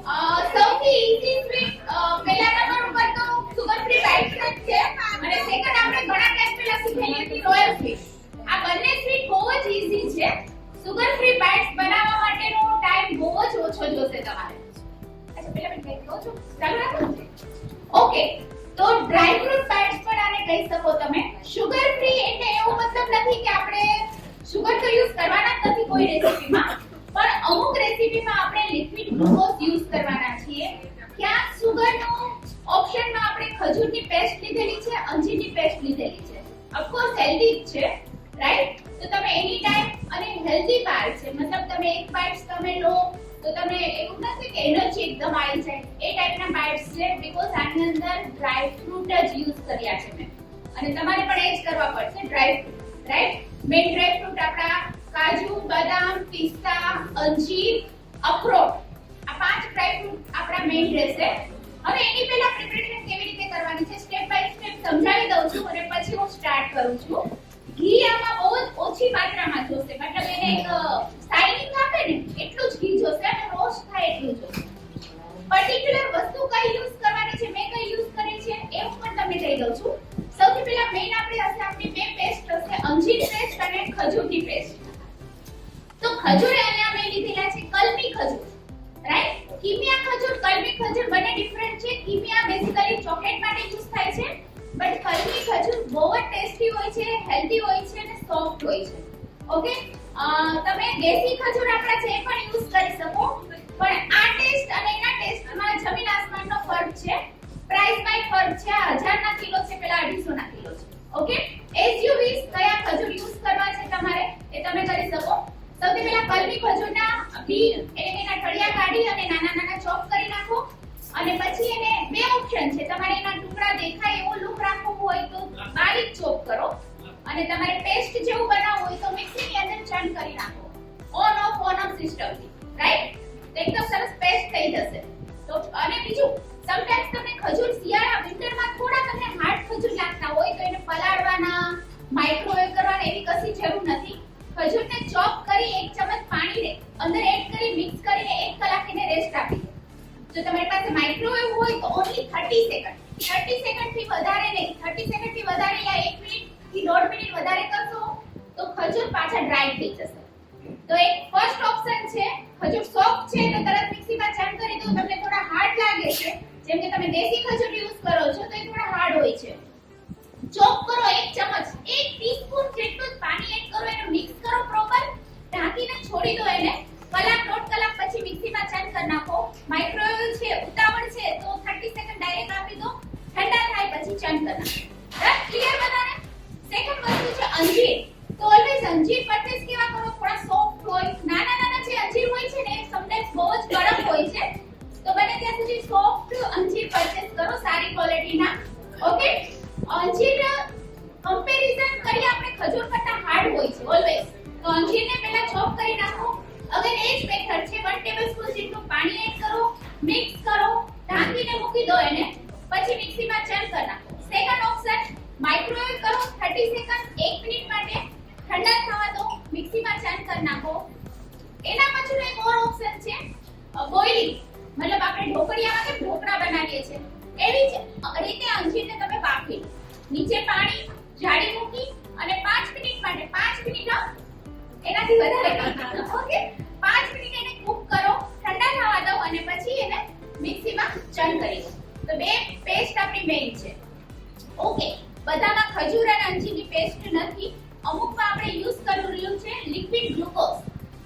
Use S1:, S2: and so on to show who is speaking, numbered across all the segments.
S1: સૌથી easy sweet પહેલા number ઉપર તો સુગર ફ્રી બાઇટ્સ જ છે અને સેકન્ડ આપણે ઘણા ટાઈમ પહેલા શીખેલી હતી રોયલ સ્વીટ. આ બંને સ્વીટ બહુ જ ઈઝી છે. સુગર ફ્રી બાઇટ્સ બનાવવા માટેનો ટાઈમ બહુ જ ઓછો જોશે તમારે. અચ્છા પહેલા મેં કહી દઉં છું ચાલુ રાખો. ઓકે તો ડ્રાય ફ્રૂટ બાઇટ્સ પણ આને કહી શકો તમે. સુગર ફ્રી એટલે એવો મતલબ નથી કે આપણે સુગર તો યુઝ કરવાના જ નથી કોઈ રેસીપીમાં, પણ અમુક રેસીપીમાં આપણે લિક્વિડ ગ્લુકોઝ યુઝ કરવાના છીએ. ક્યાં સુગરનો ઓપ્શનમાં આપણે ખજૂરની પેસ્ટ લીધેલી છે, અંજીરની પેસ્ટ લીધેલી છે. ઓફ કોર્સ હેલ્ધી જ છે, રાઈટ? તો તમે એની ટાઈમ અને હેલ્ધી બાઇટ છે, મતલબ તમે એક બાઇટ્સ તમે લો તો તમે એવું નથી કે એનર્જી એકદમ આવી જાય એ ટાઈપના બાઇટ્સ છે, બીકોઝ આની અંદર ડ્રાય ફ્રૂટ જ યુઝ કર્યા છે મેં, અને તમારે પણ એ જ કરવા પડશે. Dry fruit, right? Main dry fruit આપણા કાજુ, બદામ, પિસ્તા, અંજીર, અખરોટ, આ 5 ડ્રાય ફ્રૂટ આપણા મેઇન રહેશે. હવે એની પહેલા પ્રિપરેશન કેવી રીતે કરવાની છે સ્ટેપ બાય સ્ટેપ સમજાવી દઉં છું અને પછી હું સ્ટાર્ટ કરું છું. ઘી આમાં બહુ જ ઓછી માત્રામાં જોશે, મતલબ એને એક શાઇનિંગ આપે ને એટલું જ ઘી જોશે અને રોસ્ટ થાય એટલું જોશે. પર્ટિક્યુલર વસ્તુ કઈ યુઝ કરવાની છે, મેં કઈ યુઝ કરી છે એ હું પણ તમને કહી દઉં છું. સૌથી પહેલા મેઇન આપણે હશે આપણી બે પેસ્ટ હશે, અંજીર પેસ્ટ અને ખજૂરની પેસ્ટ. તો ખજૂર અહીંયા મેં લીધેલા છે કલમી ખજૂર, રાઈટ? કીમિયા ખજૂર, કલમી ખજૂર બંને ડિફરન્ટ છે. કીમિયા બેઝિકલી ચોકલેટ માટે યુઝ થાય છે, બટ કલમી ખજૂર બહુ જ ટેસ્ટી હોય છે, હેલ્ધી હોય છે અને સોફ્ટ હોય છે. ઓકે, તમે દેશી ખજૂર આપણા છે એ પણ યુઝ કરી શકો, પણ આ ટેસ્ટ અને એના ટેસ્ટમાં જમીન આસમાનનો ફરક છે. પ્રાઇસમાં ફરક છે. આ 1000 ના કિલો છે, પેલા 250 ના કિલો છે. ઓકે, એઝ યુ વિશ કયા ખજૂર યુઝ કરવા છે તમારે એ તમે કરી શકો. સૌથી પહેલા કલમી ખજૂરના બી એટલે કે એના ઠળિયા કાઢી અને નાના નાના ચોપ કરી નાખો, અને પછી એને બે ઓપ્શન છે, તમારે એના ટુકડા દેખાય એવો લુક રાખવું હોય તો બારીક ચોપ કરો, અને તમારે પેસ્ટ જેવું બનાવવું હોય તો મિક્સીની અંદર ચર્ન કરી નાખો ઓન ઓફ સિસ્ટમથી, રાઈટ? તો એકદમ સરસ પેસ્ટ થઈ જશે. તો અને બીજું, સમટાઈમ્સ તમને ખજૂર શિયાળા વિન્ટરમાં થોડા તમને હાર્ડ ખજૂર લાગતા હોય તો એને પલાળવાના, માઇક્રોવેવ કરવાના એવી કશી જરૂર નથી. ખજૂરને ચોપ કરી 1 ચમચ પાણીને અંદર એડ કરી મિક્સ કરીને 1 કલાક એને રેસ્ટ આપી દો. જો તમારી પાસે માઇક્રોવેવ હોય તો ઓન્લી 30 સેકન્ડ થી વધારે નહીં. 30 સેકન્ડ થી વધારે યા 1 મિનિટ થી 1.5 મિનિટ વધારે કરશો તો ખજૂર પાછા ડ્રાય થઈ જશે. તો એક ફર્સ્ટ ઓપ્શન છે, ખજૂર સોફ્ટ છે તો તરત મિક્સીમાં ચર્ન કરી દો. તમને થોડા હાર્ડ લાગે છે, જેમ કે તમે દેશી ખજૂર યુઝ કરો છો તો એ થોડા હાર્ડ હોય છે, ચોપ કરો 1 ચમચ, 1 ટીસ્પૂન જેટલું પાણી એડ કરો, એને મિક્સ કરો પ્રોપર, ઢાંકીને છોડી દો એને. કલાક 1.5 કલાક પછી મિક્સીમાં ચર્ન કરી નાખો. માઇક્રોવેવ છે, ઉતાવળ છે તો 30 સેકન્ડ ડાયરેક્ટ આપી દો, ઠંડા થાય પછી ચર્ન કરી નાખો. બસ ક્લિયર બધાને? સેકન્ડ વસ્તુ છે અંજીર. તો ઓલવેઝ અંજીર પરચેસ કેવા કરો, થોડા સોફ્ટ હોય. નાના નાના જે અંજીર હોય છે ને એ સમટાઈમ્સ બહુ જ કડક હોય છે, તો બને ત્યાં સુધી સોફ્ટ અંજીર પરચેસ કરો, સારી ક્વોલિટીના. ઓકે, અંજીર કમ્પેરીઝન કરી આપણે ખજૂર કરતા હાર્ડ હોય છે ઓલવેઝ. તો અંજીરને પહેલા ચોપ કરી નાખો. અગેન એ જ મેથડ છે, 1 ટેબલસ્પૂન જેટલું પાણી એડ કરો, મિક્સ કરો, ઢાંકીને મૂકી દો એને, પછી મિક્સીમાં ચર્ન કરી નાખો. સેકન્ડ ઓપ્શન, માઇક્રોવેવ કરો 30 સેકન્ડ 1 મિનિટ માટે, ઠંડા થવા દો, મિક્સીમાં ચર્ન કરી નાખો. એના પછીનો એક ઓર ઓપ્શન છે બોઇલિંગ, મતલબ આપણે ઢોકળિયામાં કે ઢોકળા બનાવીએ છીએ એવી જ રીતે અંજીરને તમે બાફી લો. નીચે પાણી જાડી મૂકી અને 5 મિનિટ માટે, 5 મિનિટ એનાથી વધારે નહીં, ઓકે, 5 મિનિટ એને કૂક કરો, ઠંડા થવા દો અને પછી એને મિક્સીમાં ચર્ન કરી દો. તો બે પેસ્ટ આપણી મેઇન છે. ઓકે, બધામાં ખજૂર અને અંજીરની પેસ્ટ નથી, અમુકમાં આપણે યુઝ કરી રહ્યું છે લિક્વિડ ગ્લુકોઝ.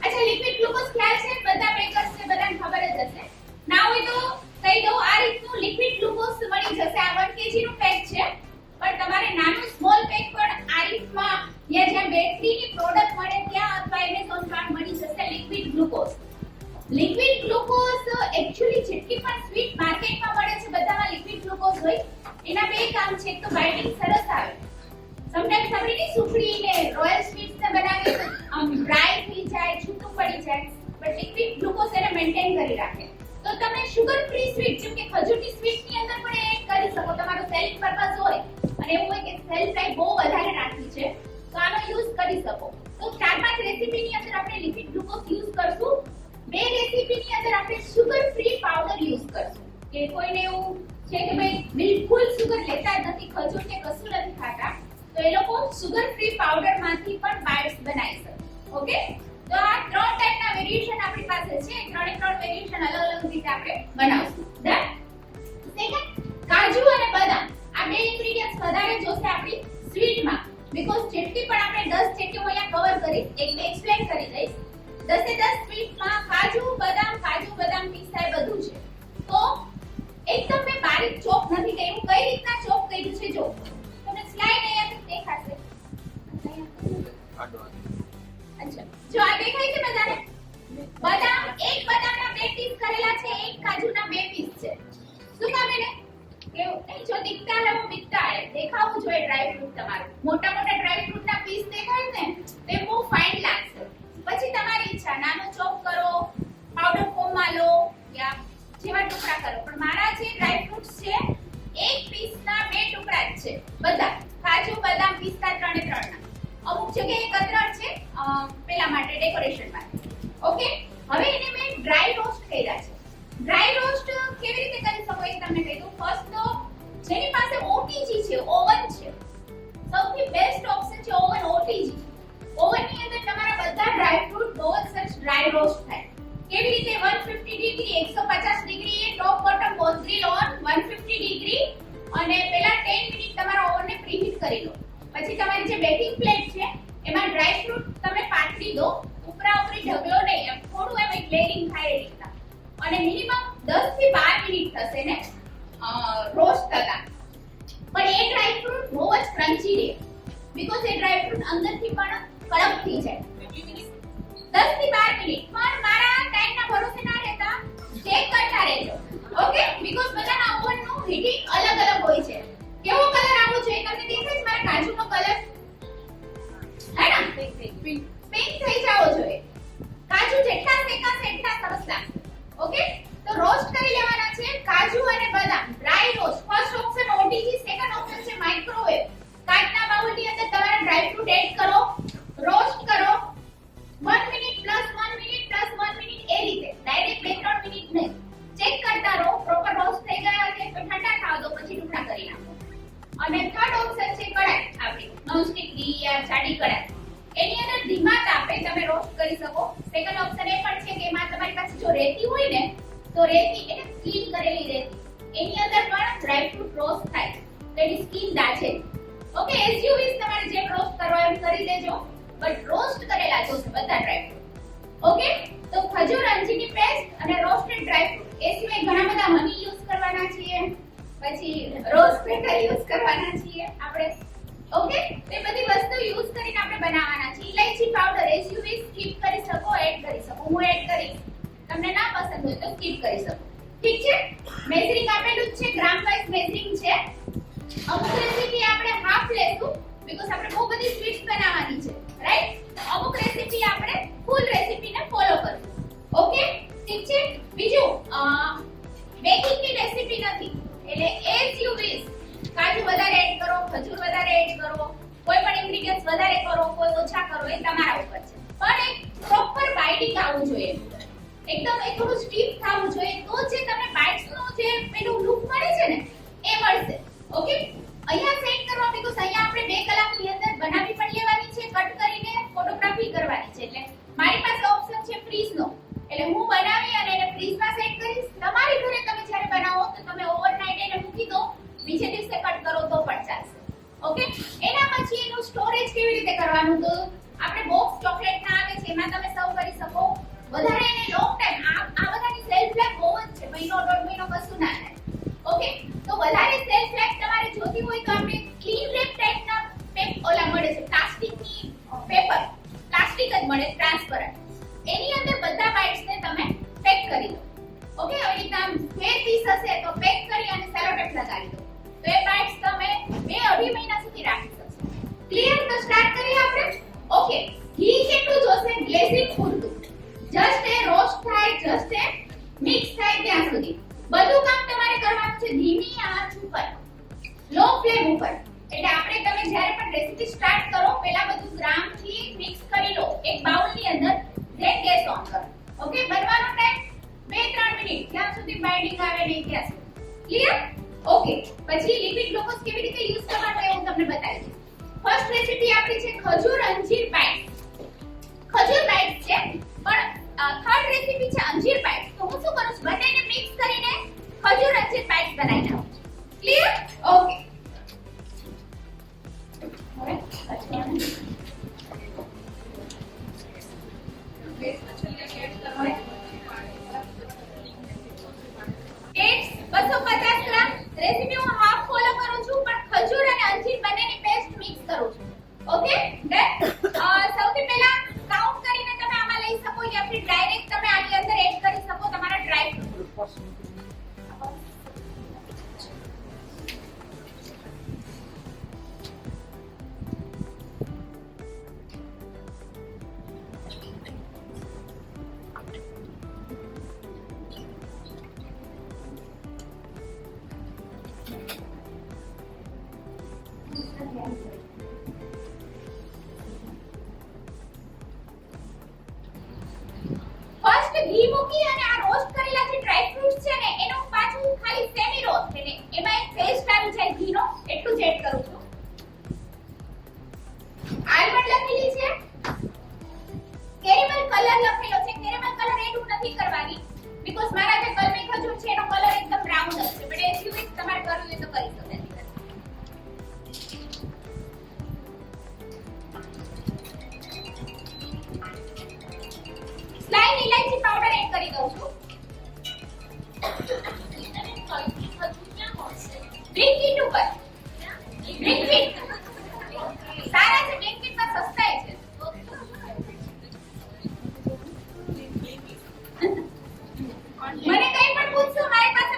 S1: અચ્છા, લિક્વિડ ગ્લુકોઝ ખ્યાલ છે? બધા મેકર્સ છે, બધાને ખબર જ હશે. ના હોય તો કહી દઉં, આ રીતનું લિક્વિડ ગ્લુકોઝ મળી જશે. આ 1 kg નું પેક છે, પણ તમારે નાનું સ્મોલ પેક પણ આરીફમાં યા જ્યાં બેટરીની પ્રોડક્ટ મળે ત્યાં અથવા એમેઝોન પર મળી જશે liquid glucose. Liquid glucose actually જેટલી પણ સ્વીટ માર્કેટમાં મળે છે બધામાં લિક્વિડ ગ્લુકોઝ હોય. એના બે કામ છે, એક તો બાઇન્ડિંગ સરસ આવે. સમટાઈમ્સ આપણે ની સુખડી ને રોયલ સ્વીટ્સ ને બનાવીએ તો ડ્રાય થઈ જાય, છૂટું પડી જાય, બટ લિક્વિડ ગ્લુકોઝ એને મેન્ટેન કરી રાખે. તો તમે શુગર ફ્રી સ્વીટ જેમ કે ખજૂરની સ્વીટ ની અંદર પણ એડ કરી શકો. તમારો સેલિંગ પર્પઝ હોય અને એવું હોય કે સેલ ટાઈપ બહુ વધારે રાખવી છે તો આનો યુઝ કરી શકો. તો 4-5 રેસીપીની અંદર આપણે લિક્વિડ ગ્લુકોઝ યુઝ કરશું. 2 રેસીપીની અંદર આપણે શુગર ફ્રી પાવડર આપણે બનાવશું. ડન. સેકન્ડ, કાજુ અને બદામ આ બે ઇન્ગ્રેડિયન્ટ્સ વધારે જોશે આપણી સ્વીટમાં, બીકોઝ જેટલી પણ આપણે 10 જેટલી હું અહીંયા કવર કરીશ, એટલે એક્સપ્લેન કરી દઈશ. 10 એ 10 સ્વીટમાં કાજુ બદામ પિસ્તા એ બધું છે. તો એકદમ મેં બારીક ચોપ નથી કર્યું. કઈ રીતના ચોપ કર્યું છે જો તમને સ્લાઇડ અહીંયા દેખાશે. અચ્છા, જો આ દેખાય છે બધાને? બદામ, એક બદામના 2 પીસ કરેલા છે, એક કાજુના 2 પીસ છે. શું કામ એને કેવું નહીં, જો દિખતા હે વો બિકતા હે, દેખાવું જોઈએ ડ્રાય ફ્રૂટ તમારું. મોટા મોટા ડ્રાય ફ્રૂટના પીસ દેખાય ને તે બહુ ફાઇન લાગશે. પછી તમારી ઈચ્છા, નાનો ચોપ કરો, પાવડર ફોર્મમાં લો, યા જેવા ટુકડા કરો. પણ મારા જે ડ્રાય ફ્રૂટ્સ છે એક પીસના 2 ટુકડા જ છે બધા, કાજુ બદામ પિસ્તા 3 ના. અમુક જગ્યાએ કતરણ છે પેલા માટે, ડેકોરેશન માટે. ઓકે, હવે એને મેં ડ્રાય રોસ્ટ કર્યા છે. ડ્રાય રોસ્ટ કેવી રીતે કરી શકો એ તમને કહી દઉં. ફર્સ્ટ તો જેની પાસે ઓટીજી છે, ઓવન છે, સૌથી બેસ્ટ ઓપ્શન છે ઓવન, ઓટીજી. ઓવનની અંદર તમારા બધા ડ્રાય ફ્રૂટ બહુ જ સરસ ડ્રાય રોસ્ટ થાય. કેવી રીતે? 150 degree, 150 degree top bottom both grill on 150 degree, અને પહેલા 10 મિનિટ તમારા ઓવનને પ્રીહીટ કરી લો. પછી તમારી જે બેકિંગ પ્લેટ છે એમાં ડ્રાય ફ્રૂટ તમે પાથરી દો, ઉપરા ઉપરી ઢગલો નહીં, એમ થોડું એમ એક લેયરિંગ થાય એ રીતના. અને મિનિમમ 10 થી 12 મિનિટ થશે ને રોસ્ટ થતા. પણ એ ડ્રાય ફ્રૂટ બહુ જ ક્રન્ચી રહે, બીકોઝ એ ડ્રાય ફ્રૂટ અંદરથી પણ કડક થઈ જાય. 10 થી 12 મિનિટ. પણ મારા ટાઈમના ભરોસે ના રહેતા, ચેક કરતા રહેજો. ઓકે, બીકોઝ બધાના ઓવનનું હીટિંગ અલગ અલગ હોય છે. કેવો કલર આવવો જોઈએ તમને દેખાય છે? મારા કાજુનો કલર હે ને પિંક થઈ જાવો જોઈએ. કાજુ જેટલા શેકાશે એટલા સરસ લાગશે. ઓકે, તો રોસ્ટ કરી લેવાના છે કાજુ અને બદામ, dry roast. First option OTG, second option છે માઇક્રોવેવ. કાચના બાઉલની અંદર તમારા ડ્રાય ફ્રૂટ એડ કરો, રોસ્ટ કરો 1 minute plus 1 minute plus 1 minute, એ રીતે ડાયરેક્ટ 2-3 મિનિટ નહીં. ચેક કરતા રહો પ્રોપર રોસ્ટ થઈ ગયા છે તો ઠંડા થાવ દો, પછી ટુકડા કરી નાખો. અને થર્ડ ઓપ્શન છે કડાઈ, આપણી નોનસ્ટિક ડી યા જાડી કડાઈ. એની અંદર ધીમા તાપે તમે રોસ્ટ કરી શકો. સેકન્ડ ઓપ્શન એ પણ છે કે એમાં તમારી પાસે જો રેતી હોય ને તો રેતી એટલે ક્લીન કરેલી રેતી, એની અંદર પણ ડ્રાય ફ્રૂટ રોસ્ટ થાય તો એની સ્કિન દાજે. ઓકે, એઝ યુ વિશ તમારે જેમ રોસ્ટ કરવા એમ કરી દેજો, બટ રોસ્ટ કરેલા જોશે બધા ડ્રાય ફ્રૂટ. ઓકે, તો ખજૂર, અંજીરની પેસ્ટ અને રોસ્ટેડ ડ્રાય ફ્રૂટ. એ સિવાય ઘણા બધા હની યુઝ કરવાના છીએ, પછી રોઝ પેટલ યુઝ કરવાના છીએ આપણે. ઓકે, તે બધી વસ્તુ યુઝ કરીને આપણે બનાવવાના છે. ઇલાયચી powder as you wish skip કરી શકો, એડ કરી શકો. હું એડ કરીશ, તમને ના પસંદ હોય તો સ્કીપ કરી શકો. ઠીક છે? મેઝરિંગ આપેલું જ છે, ગ્રામ વાઇઝ મેઝરિંગ છે. અમુક રેસીપી આપણે હાફ લેશું બીકોઝ આપણે બહુ બધી સ્વીટ્સ બનાવવાની છે, રાઈટ? અમુક રેસીપી આપણે ફૂલ રેસીપીને ફોલો કરશું. ઓકે, ઠીક છે? બીજું બેકિંગની રેસીપી નથી, એટલે એઝ યુ વિશ કાજુ વધારે એડ કરો, ખજૂર વધારે એડ કરો, કોઈ પણ ઇન્ગ્રેડિયન્ટ્સ વધારે કરો, કોઈ ઓછા કરો, એ તમારા ઉપર છે. પણ એક પ્રોપર બાઇડિંગ આવવું જોઈએ, એકદમ એ થોડું સ્ટીફ થવું જોઈએ, તો જે તમને બાઇટ્સનો જે પેલું લુક મળે છે ને એ મળશે. ઓકે, અહીંયા સેટ કરવા, બીકોઝ અહીંયા આપણે 2 કલાકની અંદર બનાવી પણ લેવાની છે, કટ કરીને ફોટોગ્રાફી કરવાની છે. એટલે મારી પાસે ઓપ્શન છે ફ્રીઝનો, એટલે હું બનાવી અને એને ફ્રીઝમાં સેટ કરીશ. તમારી ઘરે તમે જ્યારે બનાવો તો તમે ઓવરનાઇટ એને મૂકી દો, બીજે દિવસે કટ કરો તો પણ ચાલશે. ઓકે, એના પછી એનું સ્ટોરેજ કેવી રીતે કરવાનું, તો આપણે બોક્સ ચોકલેટના આવે છે એમાં તમે સર્વ કરી શકો. વધારે એને લોંગ ટાઈમ, આ બધાની સેલ્ફ લાઈફ બહુ જ છે, મહિનો 1.5 મહિનો કશું ના થાય. ઓકે, તો વધારે સેલ્ફ લાઈફ તમારે જોતી હોય તો આપણે ક્લીન રેપ ટાઈપના ઓલા મળે છે, પ્લાસ્ટિકની પેપર, પ્લાસ્ટિક જ મળે ટ્રાન્સપરન્ટ, એની અંદર બધા બાઇટ્સને તમે પેક કરી દો. ઓકે, આવી રીતના સ્ક્વેર પીસ હશે તો પેક કરી અને સેલો ટેપ લગાવી દો, તો એ બાઇટ્સ તમે 2-2.5 મહિના સુધી રાખી શકશો. ક્લિયર? તો સ્ટાર્ટ કરીએ આપણે. ઓકે, ઘી કેટલું જોશે? ગ્લેઝિંગ પૂરતું, જસ્ટ એ રોસ્ટ થાય, જસ્ટ એ મિક્સ થાય ત્યાં સુધી બધું કામ તમારે કરવાનું છે ધીમી આંચ ઉપર, લો ફ્લેમ ઉપર. એટલે આપણે તમે જ્યારે પણ રેસીપી સ્ટાર્ટ કરો પહેલા બધું ગ્રામથી મિક્સ કરી લો એક બાઉલની અંદર, ધેન ગેસ ઓન કરો. ઓકે, બનવાનો ટાઈમ 2-3 મિનિટ, જ્યાં સુધી બાઇન્ડિંગ આવે નહીં ત્યાં સુધી. ક્લિયર? ઓકે, પછી લિક્વિડ ગ્લુકોઝ કેવી રીતે યુઝ કરવાનો એ હું તમને બતાવી દઉં. ફર્સ્ટ રેસીપી આપણી છે ખજૂર અંજીર બાઇટ્સ. ખજૂર બાઇટ્સ છે, પણ થર્ડ રેસીપી છે અંજીર બાઇટ્સ. તો હું શું કરું છું, બંનેને મિક્સ ફર્સ્ટ ઘી મૂકી અને આ રોસ્ટ કરેલા જે ડ્રાય ફ્રૂટ્સ છે ને એનો પાછું ખાલી સેમી રોસ્ટ એટલે એમાં એક ટેસ્ટ આવી જાય ઘીનો એટલું જ એડ કરું છું. આલમંડ લખેલી છે, કેરેમલ કલર લખેલો છે. કેરેમલ કલર એડ નથી કરવાની બીકોઝ મારા જે કલમી ખજૂર છે એનો કલર એકદમ બ્રાઉન જ છે, બટ એફ યુ વિશ તમારે કરવું હોય તો કરી શકો. સ્લાઈડ ઇલાયચી પાવડર એડ કરી દઉં છું. બ્લિંકિટ ઉપર બ્લિંકિટ સારા છે, બ્લિંકિટમાં સસ્તાય છે. મને કઈ પણ પૂછશો મારી પાસે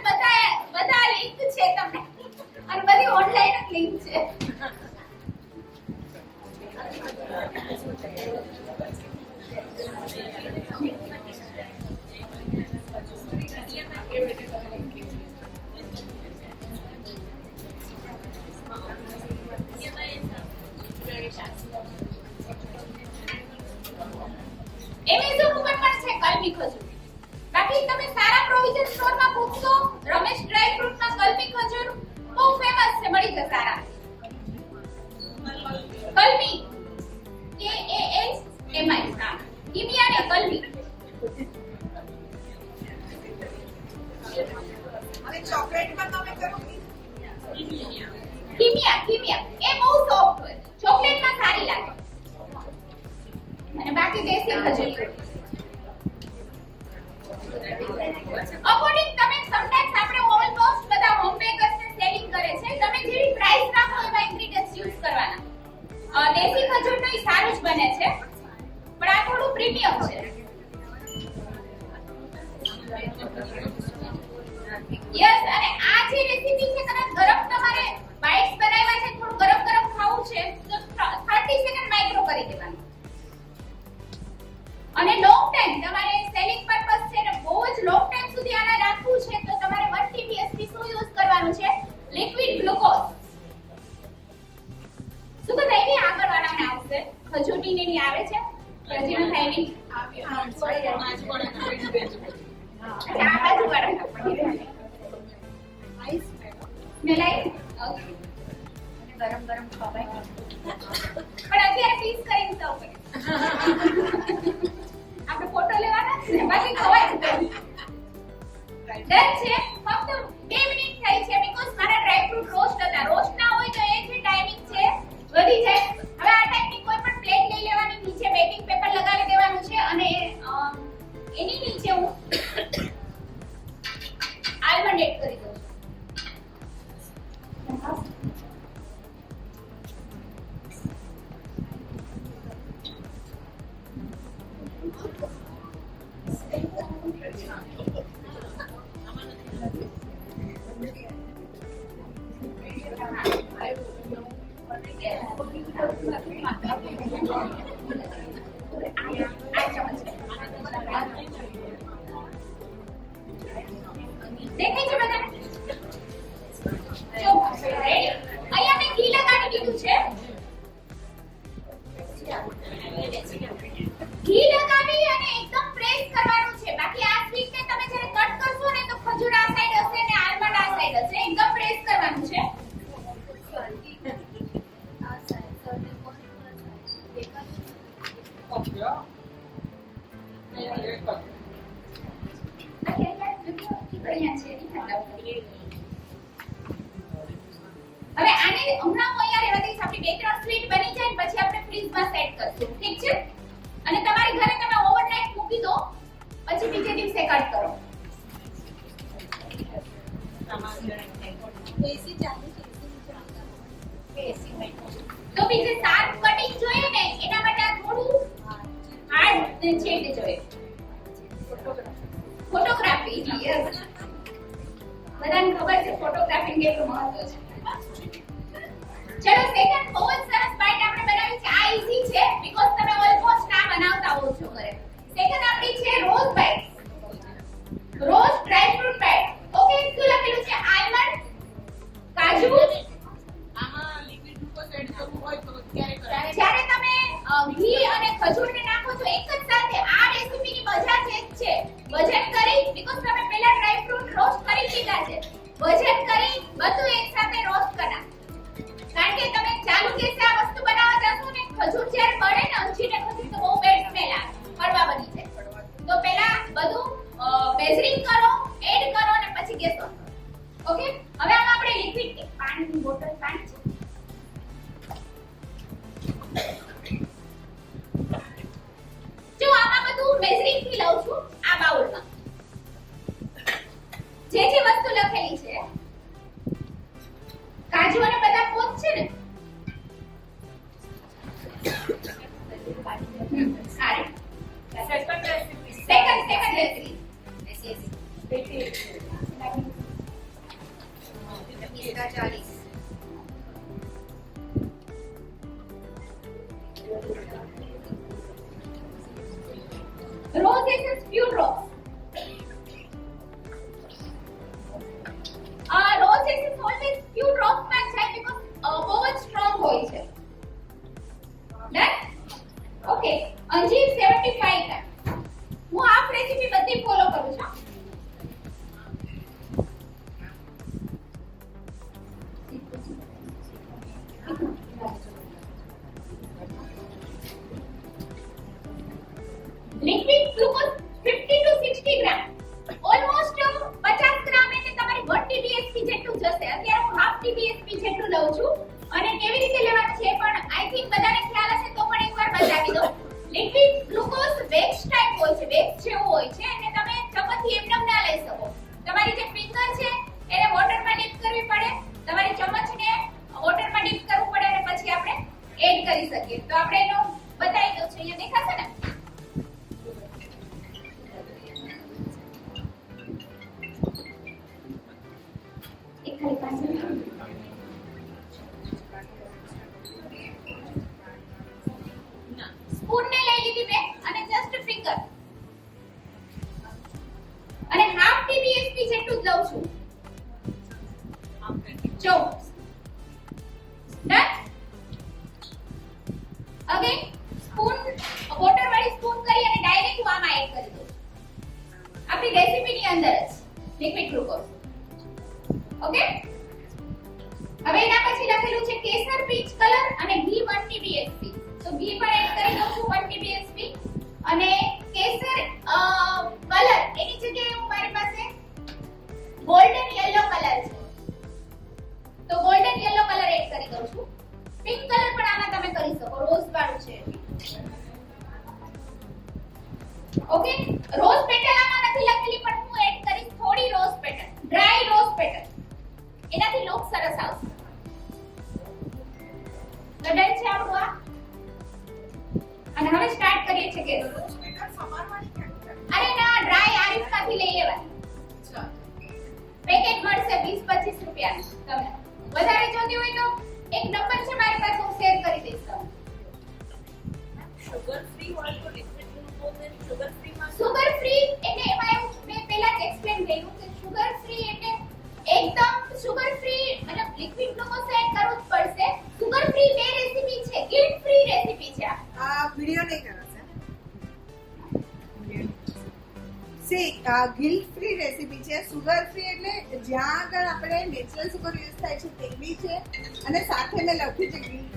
S1: બધા લિંક છે તમને અને બધી ઓનલાઈન જ લિંક છે. એમેઝોન ઉપર પણ છે કલમી ખજૂર. બાકી તમે સારા પ્રોવિઝન સ્ટોરમાં પૂછશો રમેશ ડ્રાય ફ્રૂટમાં કલમી ખજૂર બહુ ફેમસ છે, મળી જશે સારા. કલમી KALMI નામ કિમિયા ને કલમી.
S2: અને ચોકલેટમાં તમે કરો
S1: કિમિયા એ બહુ સોફ્ટ હોય, ચોકલેટમાં સારી લાગે. અને બાકી દેશી ખજૂર અકોર્ડિંગ તમે સમટાઈમ્સ આપણે ઓલમોસ્ટ બધા હોમ બેકર્સ ને સેલિંગ કરે છે, તમે જેવી પ્રાઇસ રાખો એવા ઇન્ગ્રેડિયન્ટ્સ યુઝ કરવાના. દેશી ખજૂર નો સારું જ બને છે પણ આ થોડું પ્રીમિયમ છે. યસ, અને આ જે રેસીપી છે કદાચ ગરમ તમારે બાઇટ્સ બનાવવા છે, થોડું ગરમ ગરમ ખાવું છે તો 30 સેકન્ડ માઇક્રો કરી દેવાનું. અને લોંગ ટાઈમ તમારે સેલિંગ પર્પસ છે ને બહુ જ લોંગ ટાઈમ સુધી આને રાખવું છે તો તમારે 1 TPSP શું યુઝ કરવાનું છે? Liquid glucose. શું તો થઈ આગળ વાળાને આવશે ખજૂરની ની આવે છે હજી ન થાય ની આ બાજુ વાળા આઈસ મેલાઈ ઓકે ગરમ ગરમ ખવાય પણ અત્યારે પીસ કરીને સર્વ કરીએ. આપણે ફોટો લેવાના છે બાકી ખવાય છે. ડન છે, ફક્ત 2 મિનિટ થઈ છે બીકોઝ મારા ડ્રાય ફ્રૂટ રોસ્ટ હતા. રોસ્ટ ના હોય તો એ જે ટાઈમિંગ છે વધી જાય. હવે આ ટાઈપની કોઈ પણ પ્લેટ લઈ લેવાની, નીચે બેકિંગ પેપર લગાવી દેવાનું છે અને એની નીચે હું આલમંડ એડ કરી દઉં છું. દેખાય છે બધાને? જો રેડી. અહીંયા મેં ઘી લગાવી દીધું છે. ઘી લગાવી અને એકદમ પ્રેસ કરવાનું છે. બાકી આ સ્વીટ ને તમે જ્યારે કટ કરશો ને તો ખજૂર આ સાઈડ હશે ને આલમંડ આ સાઈડ હશે. એકદમ પ્રેસ કરવાનું છે. હવે આને હમણાં હું અહીંયા રહેવા દઈશ. આપણી 2-3 સ્વીટ બની જાય પછી આપણે ફ્રીઝમાં સેટ કરશું. ઠીક છે? અને તમારી ઘરે તમે ઓવરનાઇટ મૂકી દો પછી બીજે દિવસે કટ કરો. તો બીજે શાર્પ કટિંગ જોઈએ ને એના માટે આ થોડું હાર્ડ છેડ જોઈએ. Photography yes. બધાને ખબર છે ફોટોગ્રાફી કેટલું મહત્વ છે. ચલો સેકન્ડ બહુ જ સરસ બાઈટ આપણે બનાવી છે. આ ઈઝી છે બીકોઝ તમે ઓલમોસ્ટ આ બનાવતા હો છો ઘરે. સેકન્ડ આપણી છે rose byte. Rose dry fruit byte. Okay, શું લખેલું છે? આલમંડ, કાજુ.
S2: આમાં લિક્વિડ ગ્લુકોઝ એડ કરવું હોય તો ક્યારે કરાય?
S1: જ્યારે તમે ઘી અને ખજૂરને નાખો છો એક જ સાથે, આ રેસીપીની મજા જ એક છે. વજન કરી બીકોઝ તમે પહેલા ડ્રાય ફ્રૂટ રોસ્ટ કરી લીધા છે. વજન કરી બધું એક સાથે રોસ્ટ કરા. કારણ કે તમે ચાલુ ગેસે આ વસ્તુ બનાવવા જશો ને, ખજૂર જ્યારે બળે ને અંજીને ખજૂર તો બહુ બેડ સ્મેલ આવે, કડવા બની જાય. તો પહેલા બધું મેઝરિંગ કરો, એડ કરો અને પછી ગેસ ઓન કરો. ઓકે, હવે આમાં આપણે લિક્વિડ પાણીની બોટલ પાણી છે. જો આમાં બધું મેઝરિંગ થી લઉં છું આ બાઉલમાં. જે વસ્તુ લખેલી છે કાજુ અને બદામ પોત છે ને, સારી
S2: સેકન્ડ રેસીપી
S1: સેકન્ડ રેસીપી
S2: મીઠા 40
S1: Rose essence pure rose. Rose essence always pure rose માં જાય because બહુ જ strong હોય છે. Done? Okay. અંજીર 75 ગ્રામ. હું આ રેસીપી બધી ફોલો કરું છું. Liquid glucose 50 to 60 gram. Almost 50 ગ્રામ એટલે તમારી 1 TBSP જેટલું જશે. અત્યારે હું હાફ TBSP જેટલું લઉં છું અને કેવી રીતે લેવાનું છે પણ આઈ થિંક બધાને ખ્યાલ હશે તો પણ એકવાર બતાવી દઉં. લિક્વિડ ગ્લુકોઝ વેક્સ ટાઈપ હોય છે, વેક્સ જેવો હોય છે અને તમે ચમચથી એમને ના લઈ શકો. તમારી જે ફિંગર છે એને વોટરમાં ડીપ કરવી પડે, તમારી ચમચને વોટરમાં ડીપ કરવું પડે અને પછી આપણે એડ કરી શકીએ. તો આપણે એનું બતાવી દઉં છું, અહીંયા દેખાશે ને? એક ખાલી પાછળ સ્પૂન ને લઈ લીધી મેં અને જસ્ટ ફિંગર અને હાફ ટીબીએસપી જેટલું જ લઉં છું. જો ડન. અગેન સ્પૂન વોટર વાળી સ્પૂન કરી અને ડાયરેક્ટ હું આમાં એડ કરી દઉં. આપણી રેસીપીની અંદર જ લિક્વિડ ગ્લુકોઝ. ઓકે, હવે એના પછી લખેલું છે કેસર પીચ કલર અને ઘી 1 TBSP. તો ઘી પણ એડ કરી દઉં છું 1 TBSP અને કેસર કલર એની જગ્યાએ હું મારી પાસે ગોલ્ડન યેલો કલર છે તો ગોલ્ડન યેલો કલર એડ કરી દઉં છું. પિંક કલર પણ આમાં તમે કરી શકો, રોઝ વાળું છે. ઓકે, રોઝ પેટલ આમાં નથી લખેલી પણ હું એડ કરીશ થોડી rose petal, dry rose petal. એનાથી લુક સરસ આવશે. ડન છે આપણું આ. અને હવે સ્ટાર્ટ કરીએ છીએ કે
S2: રોઝ પેટલ સમારવાની કે
S1: અરે ના, ડ્રાય આ રીતમાંથી લઈ લેવાની.
S2: અચ્છા
S1: પેકેટ મળશે 20-25 રૂપિયાનું. તમને વધારે જોતી હોય તો એક નંબર છે મારી પાસે, હું શેર કરી દઈશ તમને.
S2: સુગર ફ્રી હોય તો લિક્વિડ ગ્લુકોઝ અને સુગર ફ્રી માં
S1: સુગર ફ્રી એટલે એમાં એવું મેં પહેલા જ એક્સપ્લેન કર્યું કે સુગર ફ્રી એટલે એકદમ સુગર ફ્રી મતલબ લિક્વિડ ગ્લુકોઝ એડ કરવું જ પડશે. સુગર ફ્રી બે રેસીપી છે, ગિલ્ટ ફ્રી રેસીપી છે.
S2: આ વિડિયો નહીં કરો છે સી ગિલ્ટ ફ્રી રેસીપી છે. સુગર ફ્રી એટલે જ્યાં આગળ આપણે નેચરલ સુગર યુઝ થાય છે તે બી છે અને સાથે મેં લખ્યું છે ગિલ્ટ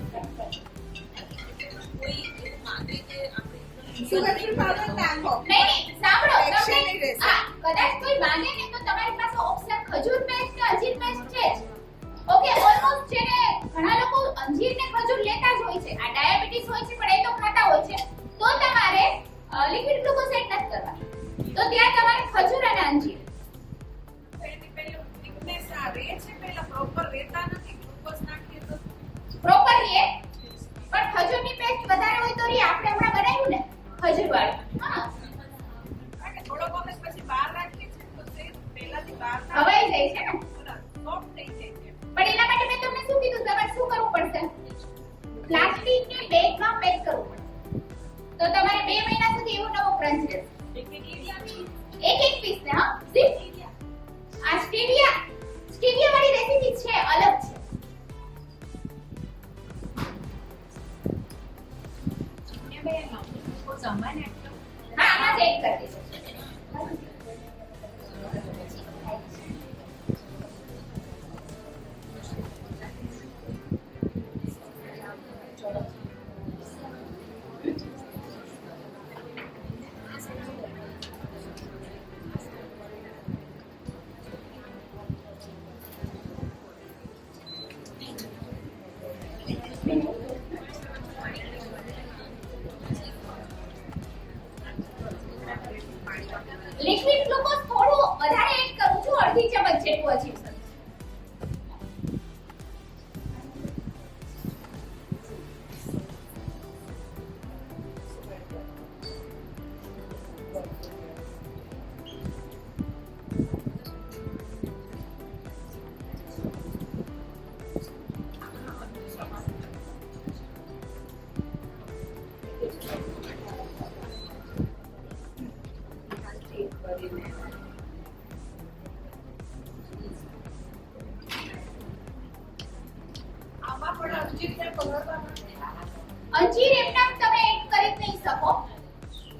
S2: સુગર ફ્રી પાવડર નાખો.
S1: નહીં સાંભળો,
S2: Action ની
S1: તમને
S2: રહેશે.
S1: કદાચ કોઈ માને ને તો તમારી પાસે ઓપ્શન ખજૂર પેસ્ટ કે અંજીર પેસ્ટ છે જ. ઓકે, ઓલમોસ્ટ છે ને ઘણા લોકો અંજીર ને ખજૂર લેતા જ હોય છે. આ ડાયાબિટીસ હોય છે પણ એ તો ખાતા હોય છે. તો તમારે લિક્વિડ ગ્લુકોઝ એડ નથી કરવાનું. તો ત્યાં તમારે ખજૂર અને અંજીર પ્રોપર લે. પણ ખજૂરની પેસ્ટ વધારે હોય તો રી આપણે હમણાં બનાવ્યું ને ખજૂર વાળું. હા,
S2: થોડો વખત પછી બહાર રાખીએ છીએ તો તે પહેલા
S1: હવાઈ જાય છે ને. પણ એના માટે મેં તમને શું કીધું, તમારે શું કરવું પડશે? પ્લાસ્ટિકની બેગમાં પેક કરવું પડશે. તો તમારે 2 મહિના સુધી એવો નવો ક્રંચ રહેશે. એક પીસ ને હા આ સ્ટીવિયા વાળી રેસીપી છે, અલગ છે. હા આમાં જ એડ કરી દેજો. લિક્વિડ ગ્લુકોઝ થોડું વધારે એડ કરું છું, અડધી ચમચ જેટલું હજી. અંજીર એમનામ તમે એડ કરી જ નહીં શકો,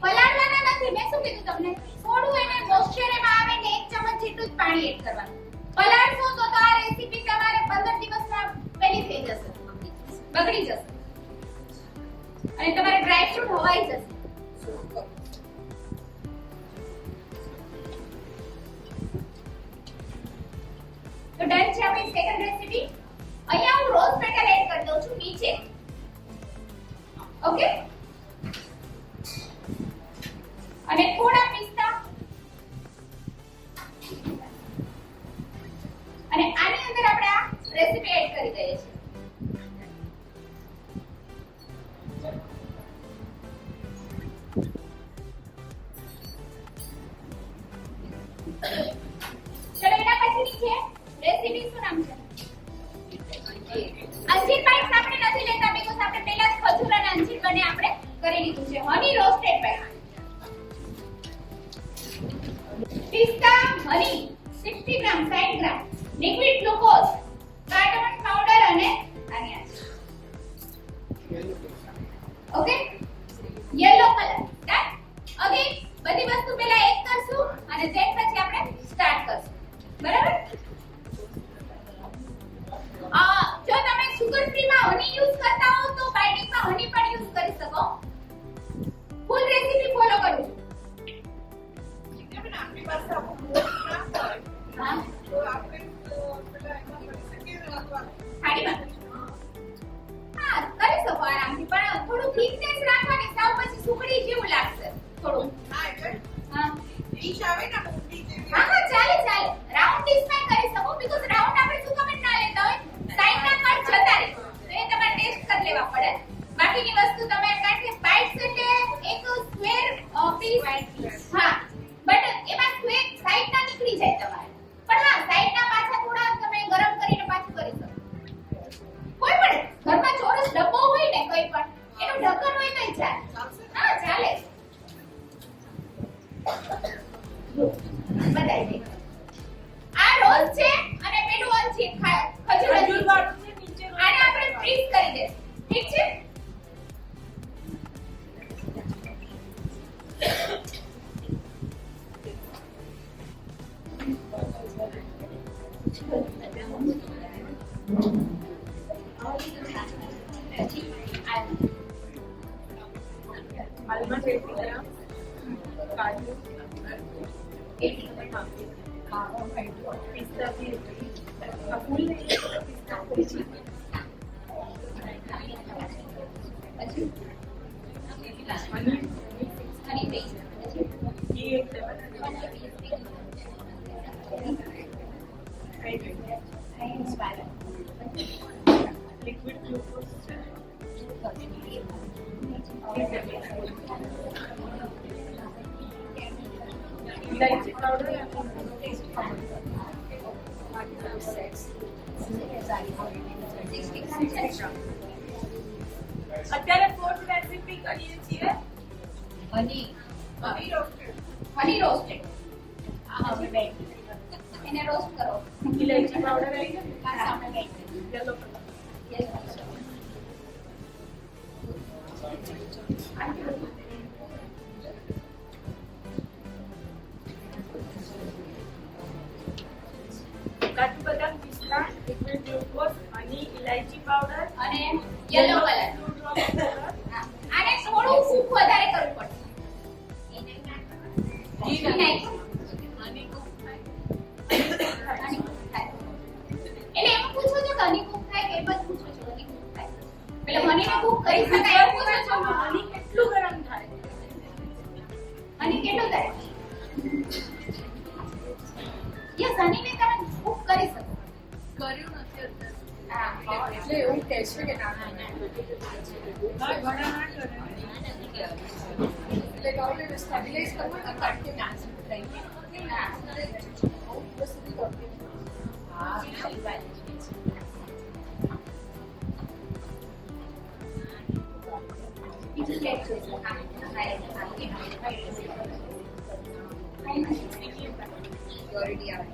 S1: પલાળવાના નથી. મેં શું કીધું તમને, થોડું એને મોઇશ્ચર એમાં આવે ને 1 ચમચ જેટલું જ પાણી એડ કરવાનું. પલાળશો તો આ રેસીપી તમારે 15 દિવસમાં પેલી થઈ જશે, બગડી જશે અને તમારે ડ્રાય ફ્રૂટ હવાઈ જશે. તો ડન છે આપણી સેકન્ડ રેસીપી. અહીંયા હું રોઝ પેટલ એડ કરી દઉં છું નીચે. ઓકે, અને થોડા પિસ્તા અને આની અંદર આપણે આ રેસીપી એડ કરી દઈએ છીએ. ચલો એના પછીની છે રેસીપી, શું નામ છે? અંજીર પાઇપ્સ આપણે નથી લેતા બીકોઝ આપણે પહેલા જ ખજૂર અને અંજીર બને આપણે કરી લીધું છે. હની રોસ્ટેડ પાઇપ, પિસ્તા હની 60 ગ્રામ, 60 ગ્રામ, લિક્વિડ ગ્લુકોઝ, કાર્ડમમ પાવડર અને આની okay yellow colour. Done. Again બધી વસ્તુ પહેલા એક કરશું અને then પછી આપણે સ્ટાર્ટ કરશું. બરાબર? જો તમે સુગર ફ્રી માં હની યુઝ કરતા હો તો બાઇડિંગ માં હની પણ યુઝ કરી શકો. ફૂલ રેસીપી ફોલો કરું છું. થાળીમાં હા કરી શકો આરામથી, પણ થોડું થિકનેસ રાખવાની, સાવ પછી સુકડી જેવું લાગશે થોડું. હા ડીશ આવે ને મોટી જેવી. હા ચાલે ચાલે, રાઉન્ડ ડીશ માં કરી શકો બીકોઝ રાઉન્ડ આપણે શું કમેન્ટ ના લેતા હોય, સાઈડ ના કટ જતા રહે તો એ તમારે ટેસ્ટ કરી લેવા પડે. બાકીની વસ્તુ તમે કારણ કે બાઇટ્સ એટલે એક સ્ક્વેર પીસ, હા બટ એમાં સ્ક્વેર સાઈડ ના નીકળી જાય તમારે, પણ હા સાઈડ ના પાછા થોડા તમે ગરમ કરીને પાછું કરી શકો. કોઈ પણ ઘરમાં ચોરસ ડબ્બો હોય ને કોઈ પણ એનું ઢક્કન હોય તો ચાલે. હા ચાલે. બતાવી દે. આ રોઝ છે અને પેલું અંજીર ખજૂર વાળું છે નીચે. આને આપણે ફ્રીઝ કરી દે. ઠીક છે?
S3: આલમંડ 80 ગ્રામ, કાજુ 80 ગ્રામ, પિસ્તા भी આ ફૂલ પિસ્તા પછી
S1: હની પેસ્ટ
S3: ઘી એક લિક્વિડ ગ્લુકોઝ इलायची पाउडर टेस्ट पाउडर અત્યારે ફોર્થ રેસીપી કરીએ છીએ
S1: હની રોસ્ટેડ. હવે બેક એને રોસ્ટ કરો.
S3: ઇલાયચી પાવડર આવી ગયો
S1: આ સામે બેક.
S3: યલો કલર કાજુ બદામ પિસ્તા લિક્વિડ ગ્લુકોઝ હની ઇલાયચી પાવડર
S1: અને યલો કલર. આને થોડું કૂક વધારે કરવું પડશે.
S3: ઘી
S1: ઘી નાખો.
S3: હની કુક થાય
S1: હની કૂક થાય. એટલે એમ પૂછો છો કે હની કૂક થાય કે એમ જ પૂછો છો હની કૂક થાય? એટલે હનીને કૂક કરી શકાય એવું પૂછો છો?
S3: હની કેટલું ગરમ થાય
S1: હની કેટલું થાય? યસ, હનીને તમે કૂક કરી શકો.
S3: કર્યું નથી અત્યારે
S1: હા.
S3: એટલે એવું કહે છે કે ના ઘણા ના કરે એટલે ગવર્મેન્ટ સ્ટેબિલાઇઝ કરવું તો કાઢી નાખી થઈ
S1: હા.
S3: હા
S1: સહી વાત છે. બીજું ચેક કરજો. હા, હા, પ્યોરિટી આવે.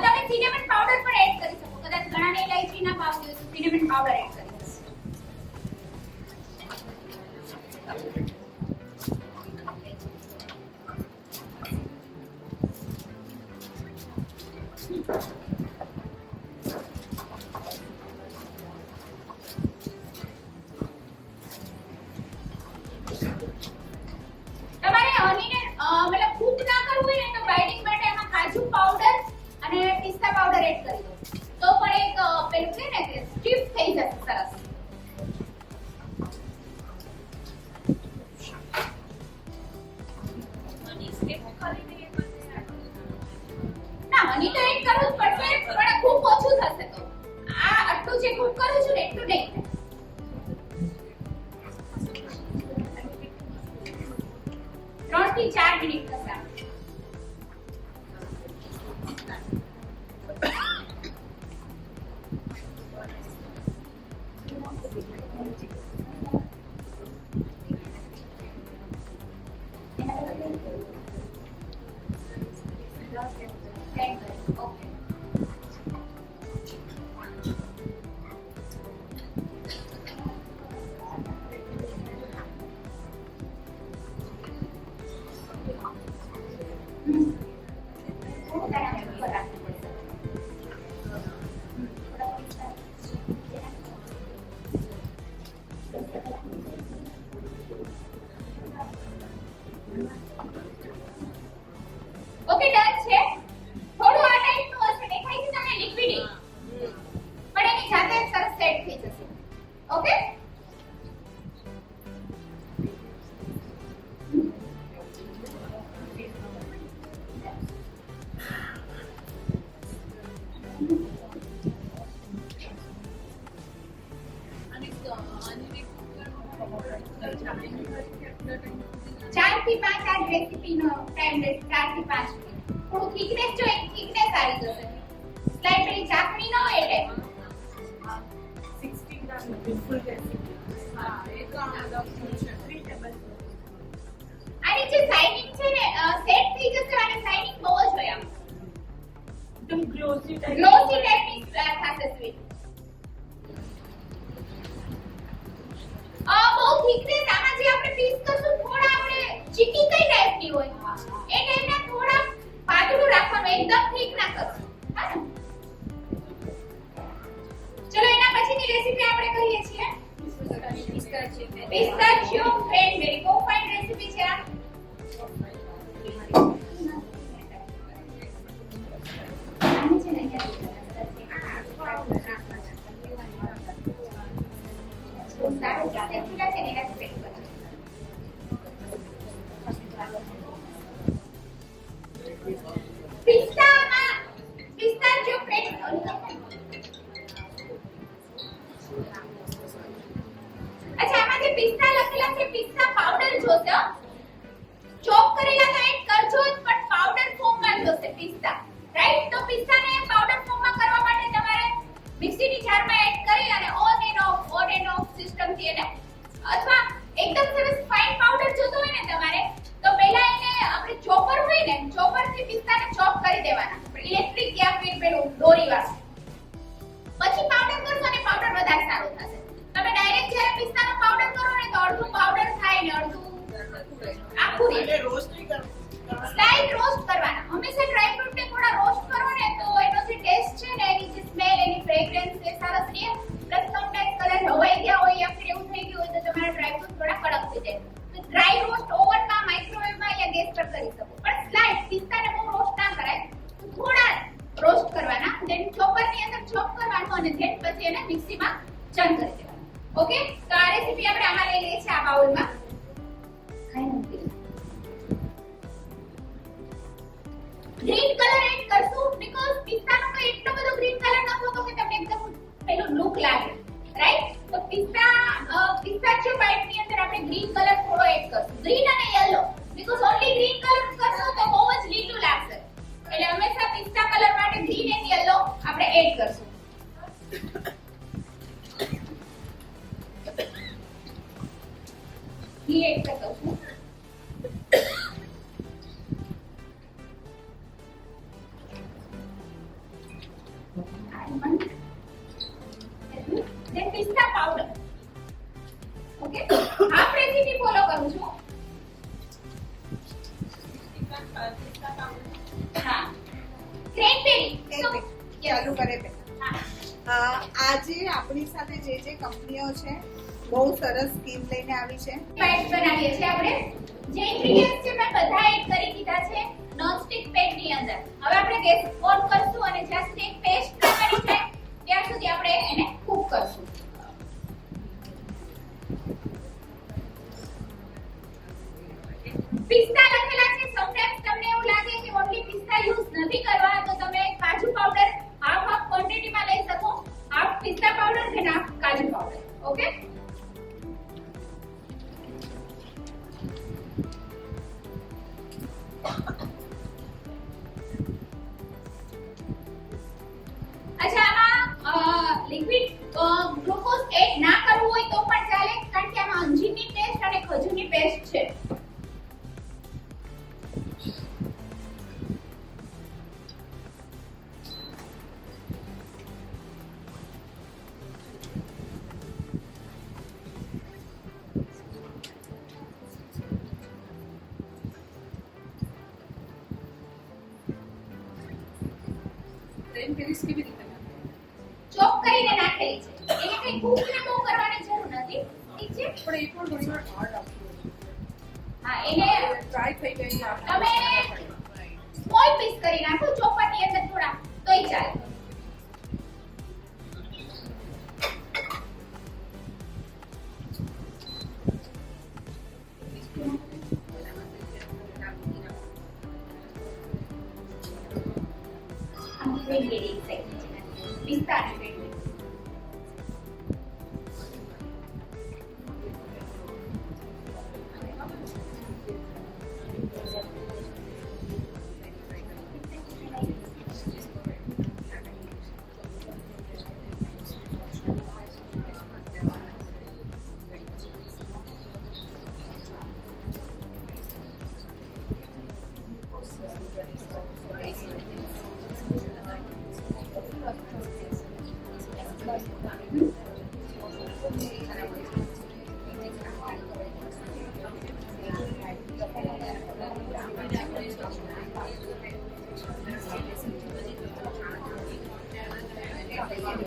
S1: તમે સિનેમન પાવડર પણ એડ કરી શકો. કદાચ ઘણાને ઇલાયચી ના ભાવતી હોય તો સિનેમન પાવડર એડ કરી શકો. તમારે હનીને મતલબ કૂક ના કરવું હોય ને તો બાઇડિંગ માટે એમાં કાજુ પાવડર અને પિસ્તા પાવડર એડ કરી દો. તો પણ એક પેલું છે ને કે સ્ટીફ થઈ જશે સરસ. ના, હની તો એડ કરવું જ પડશે પણ ખૂબ ઓછું થશે તો. આ આટલું જે કૂક કરું છું ને એટલું નહીં. 3 થી 4 મિનિટ થશે. ઓકે. ઓકે, ડન છે. થોડું આ ટાઈપનું હશે, દેખાય છે તમને લિક્વિડી, પણ એની જાતે જ સરસ સેટ થઈ જશે. ઓકે. ચાર થી પાંચ આ રેસીપીનો ટાઈમ રહેશે. 4 થી 5 મિનિટ. થોડું થિકનેસ જો એક થિકનેસ આવી જશે. સ્લાઇડ પેલી ચાકણી ન હોય એ ટાઈપ.
S3: 60 ગ્રામ ફૂલ રેસીપી હા એક અલગ છે 3 ટેબલ
S1: આની જે શાઇનિંગ છે ને સેટ થઈ જશે અને શાઇનિંગ બહુ જ હોય આમ.
S3: એકદમ ગ્લોસી ટાઈપ
S1: ગ્લોસી ટાઈપની થશે સ્વીટ. બહુ થિકનેસ આમાં જે આપણે પીસ કરશું થોડા આપણે ચીકી કઈ ટાઈપની હોય એ ટાઈપના થોડા પાતળું રાખવાનું, એકદમ થીક ના કરવાનું. હા ને? ચલો એના પછીની રેસીપી આપણે કરીએ છીએ પિસ્તાચિયો ક્રેનબેરી. બહુ ફાઇન રેસીપી છે આ. આને છે ને સારું જાતે પીલા છે ને એના પેક કરો. પિસ્તાચિયો ક્રેનબેરી એને, અથવા એકદમ સરસ ફાઇન પાવડર જોતો હોય ને તમારે તો પહેલા એને આપણે ચોપર હોય ને ચોપર થી પિસ્તાને ચોપ કરી દેવાના, ઇલેક્ટ્રિક યા ફિર પેલું દોરી વાળું. પછી પાવડર કરશો ને પાવડર વધારે સારો થશે. તમે ડાયરેક્ટ જ્યારે પિસ્તાનો પાવડર કરો ને તો અડધું પાવડર થાય ને અડધું આખું રહે. સ્લાઇડ રોસ્ટ કરવાના. હંમેશા ડ્રાય ફ્રૂટ ને થોડા રોસ્ટ કરો ને તો એનો જે ટેસ્ટ છે ને એની જે સ્મેલ એની ફ્રેગ્રન્સ એ સરસ રહે. પ્લસ સમટાઈમ્સ કલર હવાઈ ગયા હોય યા ફિર એવું થઈ ગયું હોય તો તમારા ડ્રાય ફ્રૂટ થોડા કડક થઈ જાય. તો ડ્રાય રોસ્ટ ઓવનમાં માઇક્રોવેવમાં યા ગેસ પર કરી શકો. પણ સ્લાઇડ પિસ્તાને બહુ રોસ્ટ ના કરાય. થોડા રોસ્ટ કરવાના, ધેન ચોપરની અંદર ચોપ કરવાનું અને ધેન પછી એને મિક્સીમાં ચર્ન કરી દેવાનું. ઓકે, તો આ રેસીપી આપણે આમાં લઈ લઈએ છીએ આ બાઉલમાં. ખાઈ નથી ગ્રીન કલર એડ કરશું બીકોઝ પિસ્તાનો કોઈ એટલો બધો ગ્રીન કલર ન હોતો કે તમને એકદમ પેલું લુક લાગે, રાઈટ? તો પિસ્તાચિયો બાઇટ ની અંદર આપણે ગ્રીન કલર થોડો એડ કરશું, ગ્રીન અને yellow, because only green colour કરશું તો બહુ જ લીલું લાગશે. એટલે હંમેશા પિસ્તા કલર માટે ગ્રીન એન્ડ યલો આપણે એડ કરશું. ઘી એડ કરી દઉં છું. then pista powder. Okay, આ રેસીપી ફોલો કરું છું. હા, ક્રેનબેરી
S2: ચાલુ કરે
S1: હા
S2: આજે આપણી સાથે જે કંપનીઓ છે બહુ સરસ સ્કીમ લઈને આવી છે.
S1: પેસ્ટ બનાવીએ છીએ આપણે. જે ઇન્ગ્રેડિયન્ટ્સ છે મેં બધા એડ કરી દીધા છે નોનસ્ટિક પેન ની અંદર. હવે આપણે ગેસ ઓન કરશું અને જ્યાં સુધી પેસ્ટ ના બની જાય ત્યાં સુધી આપણે એને કૂક કરશું. પિસ્તા લખેલા છે. સમટાઈમ્સ તમને એવું લાગે કે ઓન્લી પિસ્તા યુઝ નથી કરવા તો તમે કાજુ પાવડર હાફ ક્વોન્ટિટીમાં લઈ શકો. હાફ પિસ્તા પાવડર અને હાફ કાજુ પાવડર. ઓકે, અચ્છા, આમાં લિક્વિડ ગ્લુકોઝ એડ ના કરવું હોય તો પણ ચાલે કારણ કે આમાં અંજીરની પેસ્ટ અને ખજૂરની પેસ્ટ છે.
S3: ક્રેનબેરીઝ કેવી રીતે
S1: ચોપ કરીને નાખેલી છે. એને કઈ કૂક ને બહુ કરવાની જરૂર નથી. ઠીક છે?
S3: પણ એ પણ ઘણી વાર હાર્ડ આપતું
S1: હા, એને
S3: ટ્રાય થઈ ગઈ
S1: તમે સ્મોલ પીસ કરી નાખો ચોપરની અંદર થોડા તોય ચાલે. ક્રેનબેરી પિસ્તા અને ક્રેનબેરી.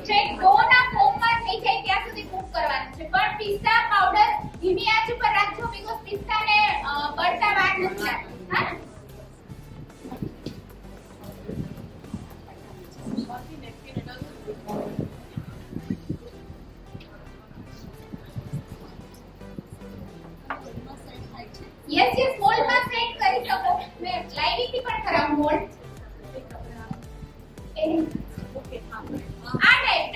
S1: ચેક ડોના ફોર્મમાં થઈ જાય ત્યાં સુધી કૂક કરવાનું છે. પણ પિસ્તા પાવડર ધીમી આંચ ઉપર રાખજો બીકોઝ પિસ્તાને બળતા વાર નથી લાગતી. હા, યસ મોલ્ડમાં સેટ કરી શકો. મેં લાઈવી થી પણ ખરાબ મોલ્ડ. આ ટાઈપ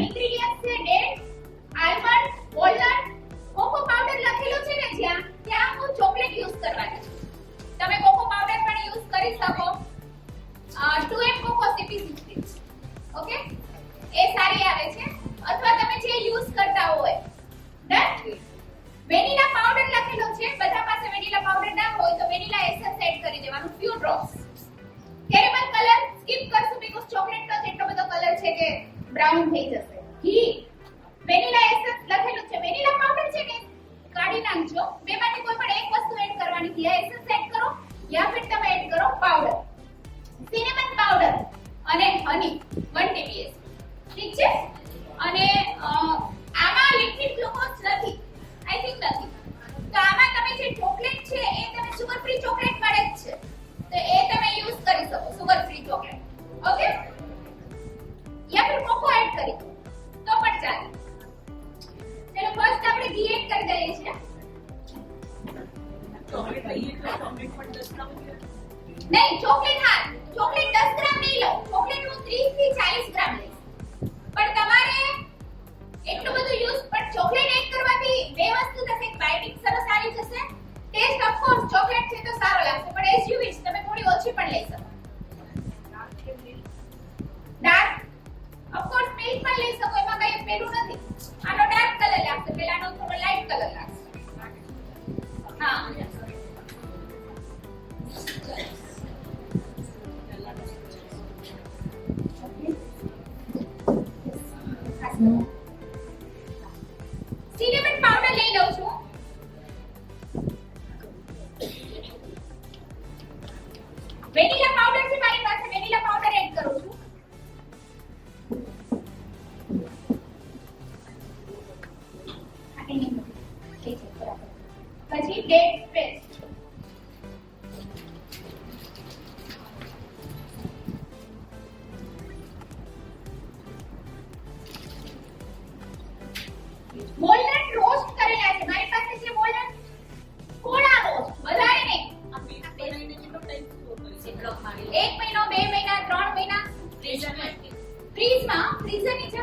S1: ઇન્ગ્રેડિયન્ટ્સ છે date, almond, walnut, cocoa powder લખેલું છે ને જ્યાં ત્યાં હું ચોકલેટ યુઝ કરવાની છું. તમે કોકો પાવડર પણ યુઝ કરી શકો. 2M કોકો CP60 ઓકે એ સારી આવે છે અથવા તમે જે યુઝ કરતા હોય. ડન. વેનીલા પાવડર લખેલો છે, બધા પાસે વેનીલા પાવડર ના હોય તો વેનીલા એસેન્સ એડ કરી દેવાનું few drops. Caramel colour skip કરશું બીકોઝ ચોકલેટ નો એટલો બધો કલર છે કે બ્રાઉન થઈ જશે. ઘી, વેનીલા એસેન્સ લખેલું છે, વેનીલા પાવડર છે ને કાઢી નાખજો. બેમાંથી કોઈ પણ એક વસ્તુ એડ કરવાની છે, યા એસેન્સ એડ કરો યા ફિર તમે એડ કરો પાવડર. સિનેમન પાવડર અને હની 1 TPS. ઠીક છે. અને આમાં લિક્વિડ ગ્લુકોઝ નથી, આઈ થિંક નથી. તો આમાં તમે જે ચોકલેટ છે એ તમે સુગર ફ્રી ચોકલેટ મળે જ છે તો એ તમે યુઝ કરી શકો, સુગર ફ્રી ચોકલેટ. ઓકે યા ફિર કોકો એડ કરી દો તો પણ ચાલે. ચલો ફર્સ્ટ આપણે ઘી એડ કરી દઈએ છીએ. નહીં ચોકલેટ હા ચોકલેટ 10 ગ્રામ નહીં લો, ચોકલેટ હું 30 થી 40 ગ્રામ લઈશ. પણ તમારે એટલું બધું યુઝ પણ ચોકલેટ એડ કરવાથી બે વસ્તુ થશે, બાઇટિંગ સરસ આવી જશે, ટેસ્ટ ઓફ કોર્સ ચોકલેટ છે તો સારો લાગશે પણ એઝ યુ વિશ તમે થોડી ઓછી પણ લઈ શકો. ડાર્ક ઓફ કોર્સ મિલ્ક પણ લઈ શકો, એમાં કઈ પેલું નથી. આનો ડાર્ક કલર લાગશે, પેલાનો થોડો લાઇટ કલર લાગશે. હા સિનેમન પાવડર લઈ લઉં છું. વેનીલા પાવડર છે મારી પાસે, વેનીલા પાવડર એડ કરું છું. પછી ડેટ પેસ્ટ, વોલનટ રોસ્ટ કરેલા છે મારી પાસે છે. વોલનટ થોડા રોસ્ટ, વધારે નહીં. 1 મહિનો 2 મહિના 3 મહિના ફ્રીઝમાં. ફ્રીઝર નીચે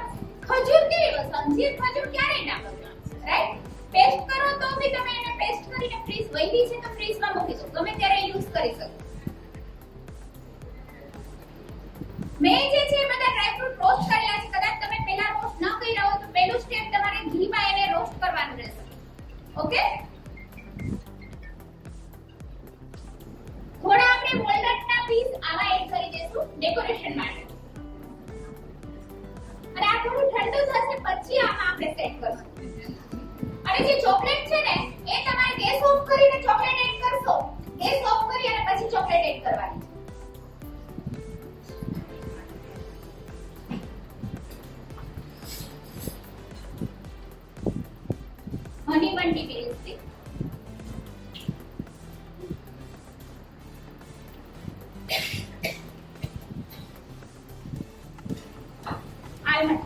S1: ખજૂર કેવી વસ્તુ, અંજીર ખજૂર ક્યારે ના કરો, રાઈટ? પેસ્ટ કરો તો ભી તમે એને પેસ્ટ કરીને ફ્રીઝ વહી છે તો ફ્રીઝમાં મૂકી દો, ગમે ત્યારે યુઝ કરી શકો. મેં જે છે બધા ડ્રાય ફ્રૂટ રોસ્ટ કરેલા છે. કદાચ તમે પહેલા રોસ્ટ ન કર્યા હોય તો પહેલું સ્ટેપ તમારે ઘીમાં એને રોસ્ટ કરવાનું રહેશે. ઓકે થોડા આપણે વોલનટના પીસ આવા એડ કરી દેશું ડેકોરેશન માટે. અને આ થોડું ઠંડુ થશે પછી આમાં આપણે સેટ કરશું. અને જે ચોકલેટ છે ને એ તમારે ગેસ ઓફ કરીને ચોકલેટ એડ કરશો. ગેસ ઓફ કરી અને પછી ચોકલેટ એડ કરવાની. હની 1 TPS થી આલમંડ,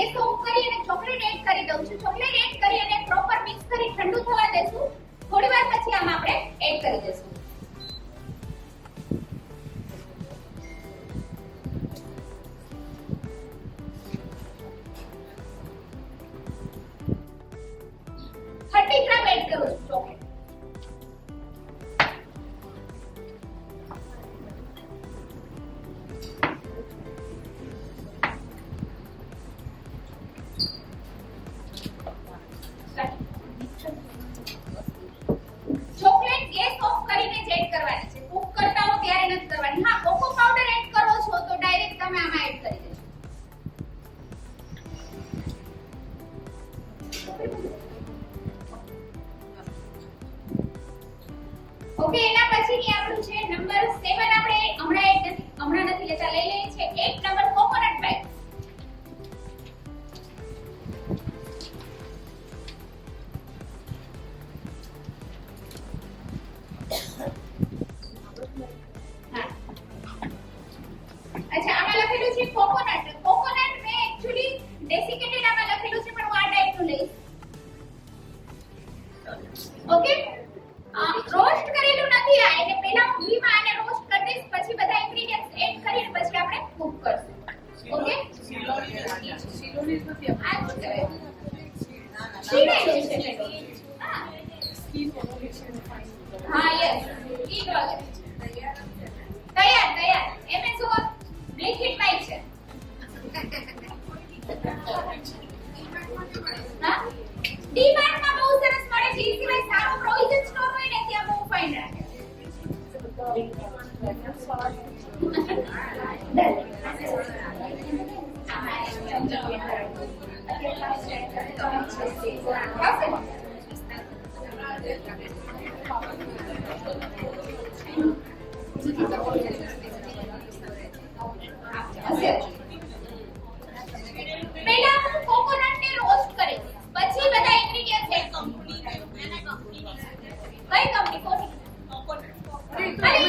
S1: ગેસ ઓફ કરી અને ચોકલેટ એડ કરી દઉં છું. ચોકલેટ એડ કરી અને પ્રોપર મિક્સ કરી ઠંડુ થવા દેશું. થોડીવાર પછી આમાં આપણે એડ કરી દઈશું. ગ્રામ એડ કરું છું ચોકલેટ. ચોકલેટ ગેસ ઓફ કરીને જ એડ કરવાની છે. કુક કરતા હો ત્યારે નથી કરવાની. હા, કોકો પાવડર એડ કરો છો તો ડાયરેક્ટ તમે આમાં એડ કરી દેજો. ઓકે, એના પછીની આપણું છે નંબર 7. આપણે હમણાં નથી લેતા, લઈ લઈએ છે 8 નંબર કોકોનટ બેગ. અચ્છા, આમાં લખેલું છે કોકોનટ. કોકોનટ મેં એક્ચ્યુઅલી ડેસિકેટેડ આમાં લખેલું છે, પણ હું આ ટાઈપનું લઈશ. ઓકે, રોસ્ટ કરેલું નથી આ, એટલે પહેલા હું ઘીમાં આને રોસ્ટ કરી દઈશ, પછી બધા ઇન્ગ્રેડિયન્ટ્સ એડ કરીને પછી આપણે કુક કરશું. ઓકે,
S3: શીલોની નથી
S1: આ શું કહેવાય? શીરેલું છે પેલું. હા, હા, યસ, ઈ વગર તૈયાર. એમે શું લિક્વિડ પાઇપ છે. હા, ડીમાર્ટમાં બહુ સરસ મળે છે. ઈ સિવાય સારો પ્રોવિઝન સ્ટોર હોય ને ત્યાં બહુ ફાઇન રાખે. પહેલા હું કોકોનટને રોસ્ટ કરીશ, પછી બધા ઇન્ગ્રેડિયન્ટ્સ એડ કરું. કઈ કંપની? કોકોનટ. અરે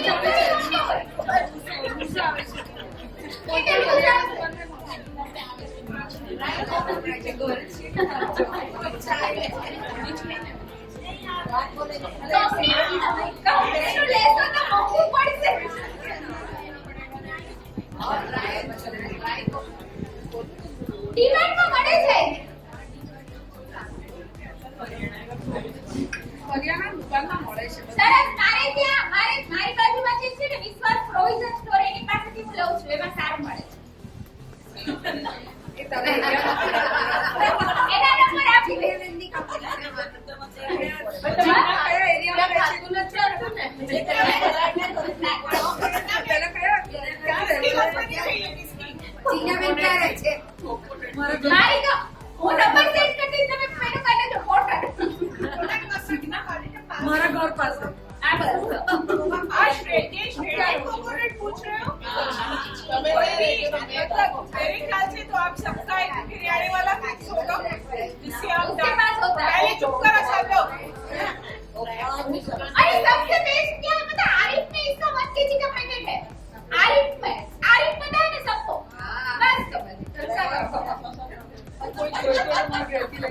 S1: કંપનીનું લેશો તો મોંઘું પડશે. ડિમાન્ડમાં મળે છે. સરસ. મારી બાજુમાં જે છે ને વિશ્વાસ પ્રોવિઝન સ્ટોર, એની પાસેથી હું લઉં છું. એમાં સારું મળે છે. એના નંબર આપી દે. મારી તો હું નંબર સેટ કરી દઈશ, તમે મેનુ કરી દેજો. ફોટો
S3: મારા ઘર પાસે
S1: આ બસ.
S3: कोकोनट पूछ रहे हो मेरे ख्याल से तो आप सबका एक बिरयानी वाला फिक्स होगा जिससे आप
S1: उसके पास होता है।
S3: पहले चुप करो सब लोग।
S1: अरे सबसे बेस्ट क्या है पता? आरिफ में इसका 1 kg का पैकेट है। आरिफ पता है ना सबको? बस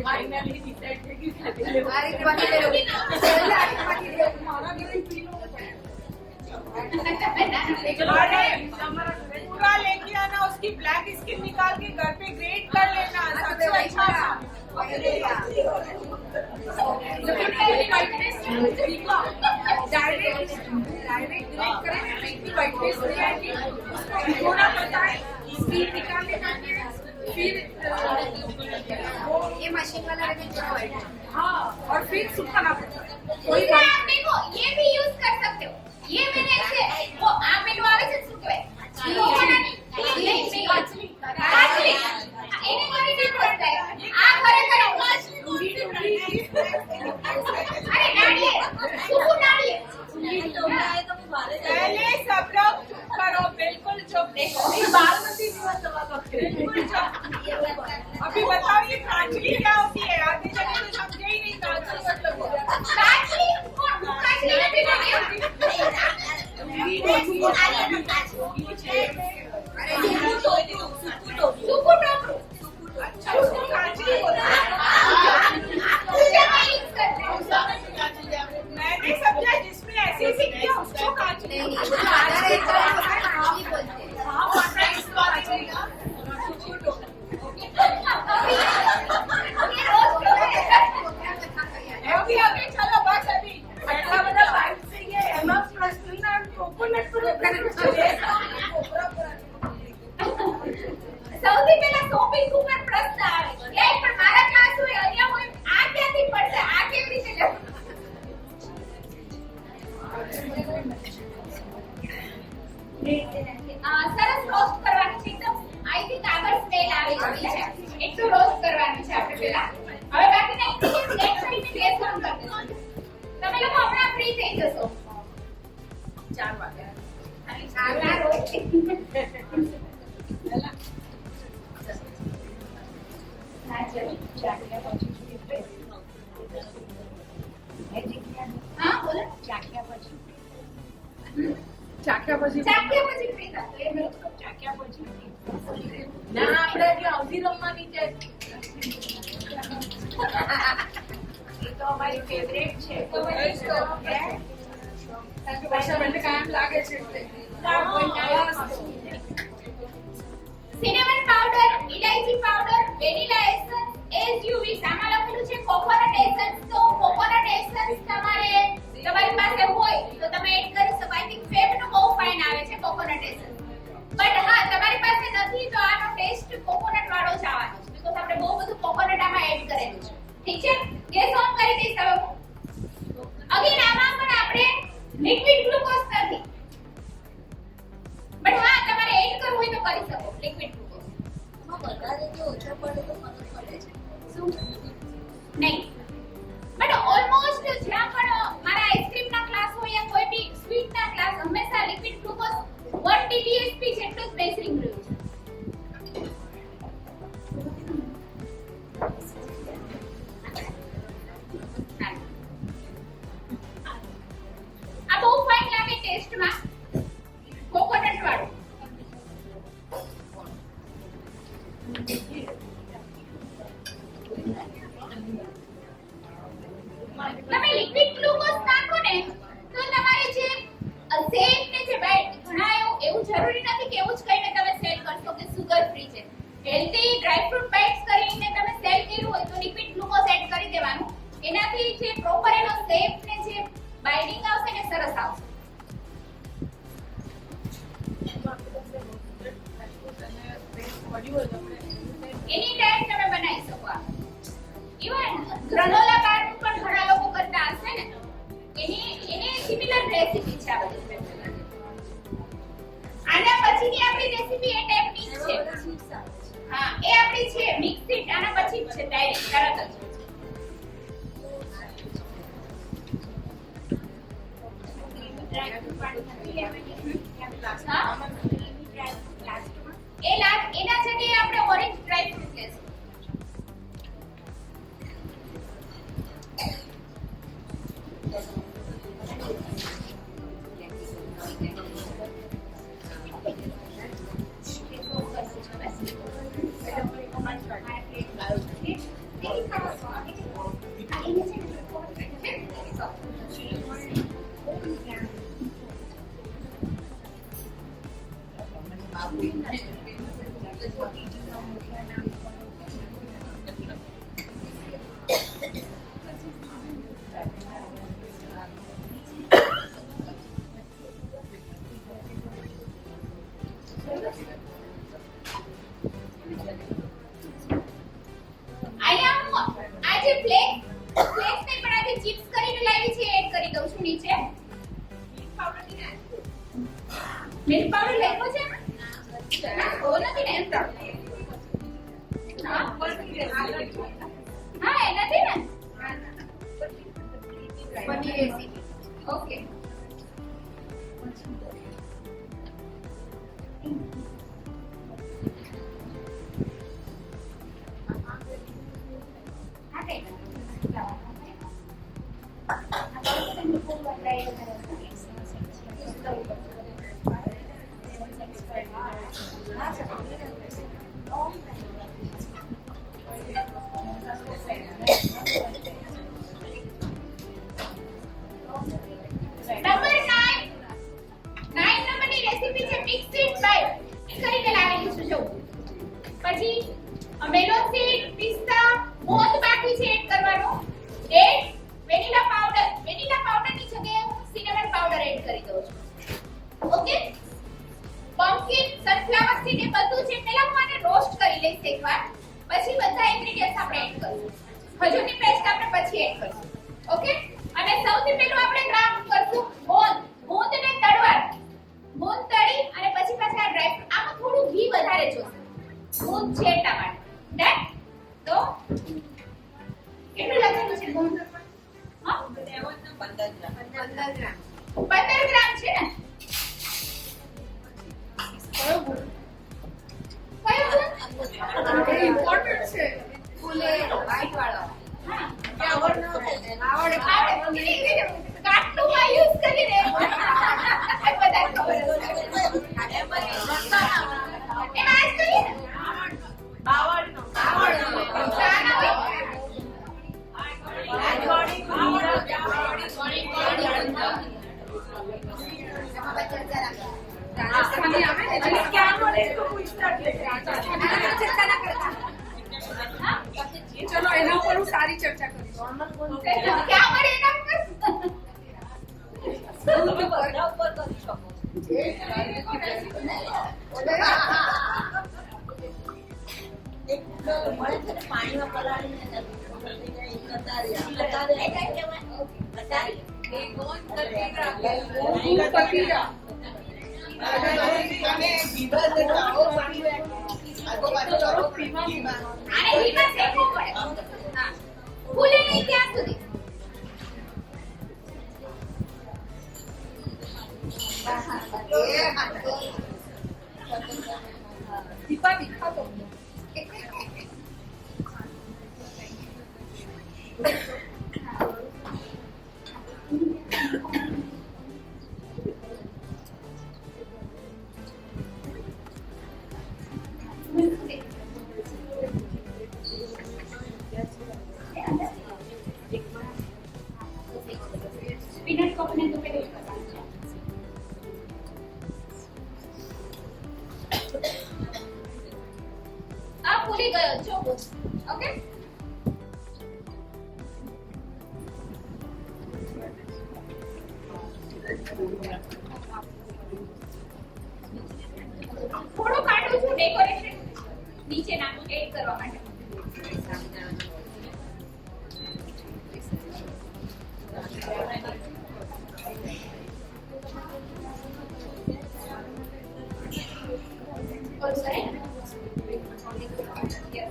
S3: फाइनली डिसाइड कि पूरा लेके आना, उसकी ब्लैक स्किन निकाल के घर पे ग्रेट कर लेना। सबसे अच्छा डायरेक्ट ग्रेट करें, व्हाइट पेस्ट ले आएंगे, उसको भिगोना पड़ता है, स्टीम निकाल लेना है, फिर वो ये मशीन वाला रखेंगे। हाँ, और फिर सुखाना पड़ता है। कोई
S1: इसमें आप देखो ये भी यूज कर सकते हो। ये मैंने ऐसे वो આ મેનુ આવે છે શું કહેવાય? કોકોનટ કાચલી એને કરીને પડતા આ ખરેખર અરે નાળિયેર સૂકું નાળિયેર
S3: पहले सब लोग चुप करो, बिल्कुल चुप। बासमती बिल्कुल चुप। अभी बताओ ये काचली क्या होती है? आगे चले तो समझे ही नहीं काचली मतलब
S1: કાચલી કોણ કાચલી નથી સૂકું ટોપરું પેલા. હવે બાકીના ઇન્ગ્રેડિયન્ટ એડ કરીને ગેસ ઓન કરી દેશું. તમે લોકો હમણાં ફ્રી થઈ જશો
S3: 4 વાગે.
S1: અને ચાલના રોજ હા બોલો
S3: ચાખ્યા પછી
S1: ચાખ્યા પછી ફ્રી થશો એ બરોબર.
S3: ચાખ્યા પછી ના આપણે જે અવધી રમવાની છે એ તો અમારી ફેવરેટ છે તો કામ લાગે છે
S1: સિનેમન પાવડર, ઇલાયચી powder, vanilla essence, as you wish. આમાં લખેલું છે કોકોનટ એસન્સ. તો કોકોનટ એસન્સ તમારી પાસે હોય તો તમે એડ કરી શકો. આઈ થિંક ફેબ નું બહુ ફાઇન આવે છે કોકોનટ એસન્સ. બટ હા તમારી પાસે નથી તો આનો ટેસ્ટ કોકોનટ વાળો જ આવવાનો છે બીકોઝ આપણે બહુ બધું કોકોનટ આમાં એડ કરેલું છે. ઠીક છે, ગેસ ઓન કરી દઈશ હવે હું. અગેન આમાં પણ આપણે લિક્વિડ ગ્લુકોઝ નથી, બટ હા તમારે એડ કરવું હોય તો કરી શકો લિક્વિડ ગ્લુકોઝ.
S3: વધારે જો ઓછો પડે તો ફરક પડે છે
S1: શું નહીં, બટ ઓલમોસ્ટ જ્યાં પણ મારા આઈસ્ક્રીમના ક્લાસ હોય યા કોઈ બી સ્વીટના ક્લાસ હંમેશા લિક્વિડ ગ્લુકોઝ 1 TDSP જેટલું જ બેસરિંગ રહ્યું છે. આ બહુ ફાઇન લાગે ટેસ્ટમાં કોકોનટ વાળું. તમે લિક્વિડ ગ્લુકોઝ નાખો ને તો તમારે જે સેલ ને જે બાઈટ ઘણા એવું જરૂરી નથી કે એવું જ કહીને તમે સેલ કરશો કે સુગર ફ્રી છે. હેલ્ધી ડ્રાય ફ્રૂટ બાઈટ્સ કરીને તમે સેલ કર્યું હોય તો લિક્વિડ ગ્લુકોઝ એડ કરી દેવાનું. એનાથી જે પ્રોપર એનો શેપ ને જે બાઇન્ડિંગ આવશે ને સરસ આવશે. એની ટાઈમ તમે બનાવી શકો. ઇવન ગ્રેનોલા બાર પણ ઘણા લોકો કરતા હશે ને એની સિમિલર રેસીપી છે આ બધી. આના પછીની આપણી રેસીપી એ ટાઈપની જ છે. હા એ આપણી છે મિક્સ ઇટ. આના પછી જ છે ડાયરેક્ટ તરત જ. હા એના જગ્યાએ આપણે ઓરેન્જ ડ્રાય ફ્રૂટ લેશું. મિલ્ક પાવડર લેવો છે ના ઓ નથી ને એમ તો હા હા એ નથી ને paneer recipe okay melon seed પિસ્તા મોધ બાકી છે એડ કરવાનો. ડેટ વેનીલા પાવડરની જગ્યાએ હું સિનેમન પાવડર એડ કરી દઉં છું. ઓકે પમ્પકિન સનફ્લાવર સીડ એ બધું છે પહેલા હું આને રોસ્ટ કરી લઈશ એકવાર પછી બધા ઇન્ગ્રેડિયન્ટ્સ આપણે એડ કરીશું. ખજૂરની પેસ્ટ આપણે પછી એડ કરીશું. ઓકે અને સૌથી પહેલું આપણે કામ કરશું મોંદને તળવાનું. મોંદ તળી અને પછી પાછા ડ્રાય ફ્રૂટ આમાં થોડું ઘી વધારે જોશે. મોંદ છે એટલા માટે ડન. તો
S3: 15 ગ્રામ
S1: 15 ગ્રામ છે ને
S3: કયો ગુણ
S1: કયો ગુણ?
S3: ઇમ્પોર્ટન્ટ છે ફૂલે વ્હાઈટ વાળો
S1: હા
S3: આવડે
S1: કાટલુમાં યુઝ કરીને બધા ખબર હશે. એમાં આજ કરીએ ને ચાના હોય?
S3: રાજસ્થાની આવે ને એટલે ક્યાં મળે તો પૂછતા જ નહીં. રાજસ્થાની ચર્ચા ના કરતા.
S1: હા?
S3: ચલો એના ઉપર હું સારી ચર્ચા કરીશ.
S1: ક્યાં મળે એના ઉપર? આને ઘીમાં શેકવું પડે. હા. ફૂલે નહીં ત્યાં સુધી.
S3: દીપા દીપા તો
S1: પીનટ કોકોનટ તો પેલું કરવાનું છે. આ ફૂલી ગયો ચોકો. ઓકે? થોડું કાઢું છું ડેકોરેશન નીચે નાખું એડ કરવા માટે. ઓલું કરે ને? Yes.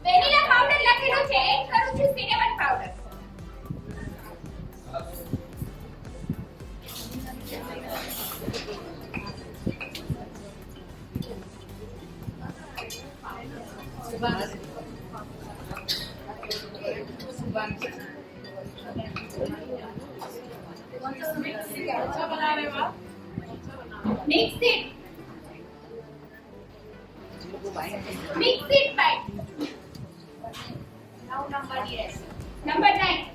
S1: વેનીલા પાવડર લખેલું છે એડ કરું છું cinnamon powder. Mix it. Mix it right. Now number yes. Number 9.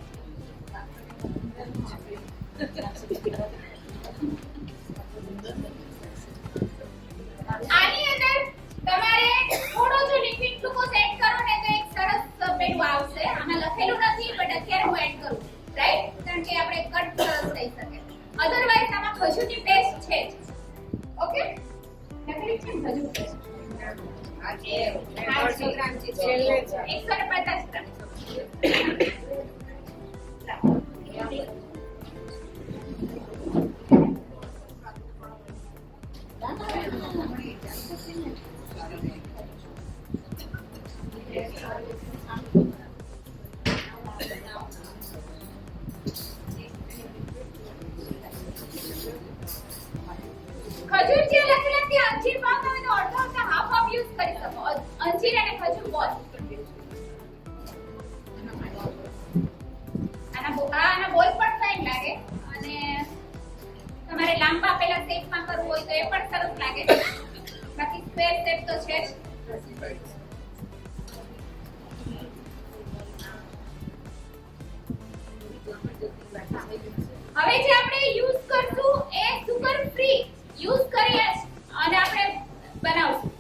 S1: આની અંદર તમારે થોડો જો લિક્વિડ ગ્લુકોઝ એડ કરો ને તો એક સરસ પેલું આવશે. આમાં લખેલું નથી બટ અત્યારે હું એડ કરું રાઈટ કારણ કે આપણે કટ સરસ થઈ શકે. અધરવાઇઝ આમાં ખજૂરની પેસ્ટ છે જ. ઓકે લખેલી છે ને ખજૂર પેસ્ટ.
S3: આ છે 150 ગ્રામ છે છેલ્લે છે
S1: 150 ગ્રામ. ખજૂર જે લખેલા તે અંજીર પાક તમે તો અડધો અથવા હાફ હાફ યુઝ કરી શકો. અંજીર અને ખજૂર બોલ. આના બોલ પણ ફાઇન લાગે અને તમારે લાંબા પેલા શેપમાં કરવું હોય તો એ પણ સરસ લાગે. બાકી સ્ક્વેર શેપ તો છે જ. હવે જે આપણે યુઝ કરશું એ સુગર ફ્રી યુઝ કરીએ અને આપણે બનાવશું.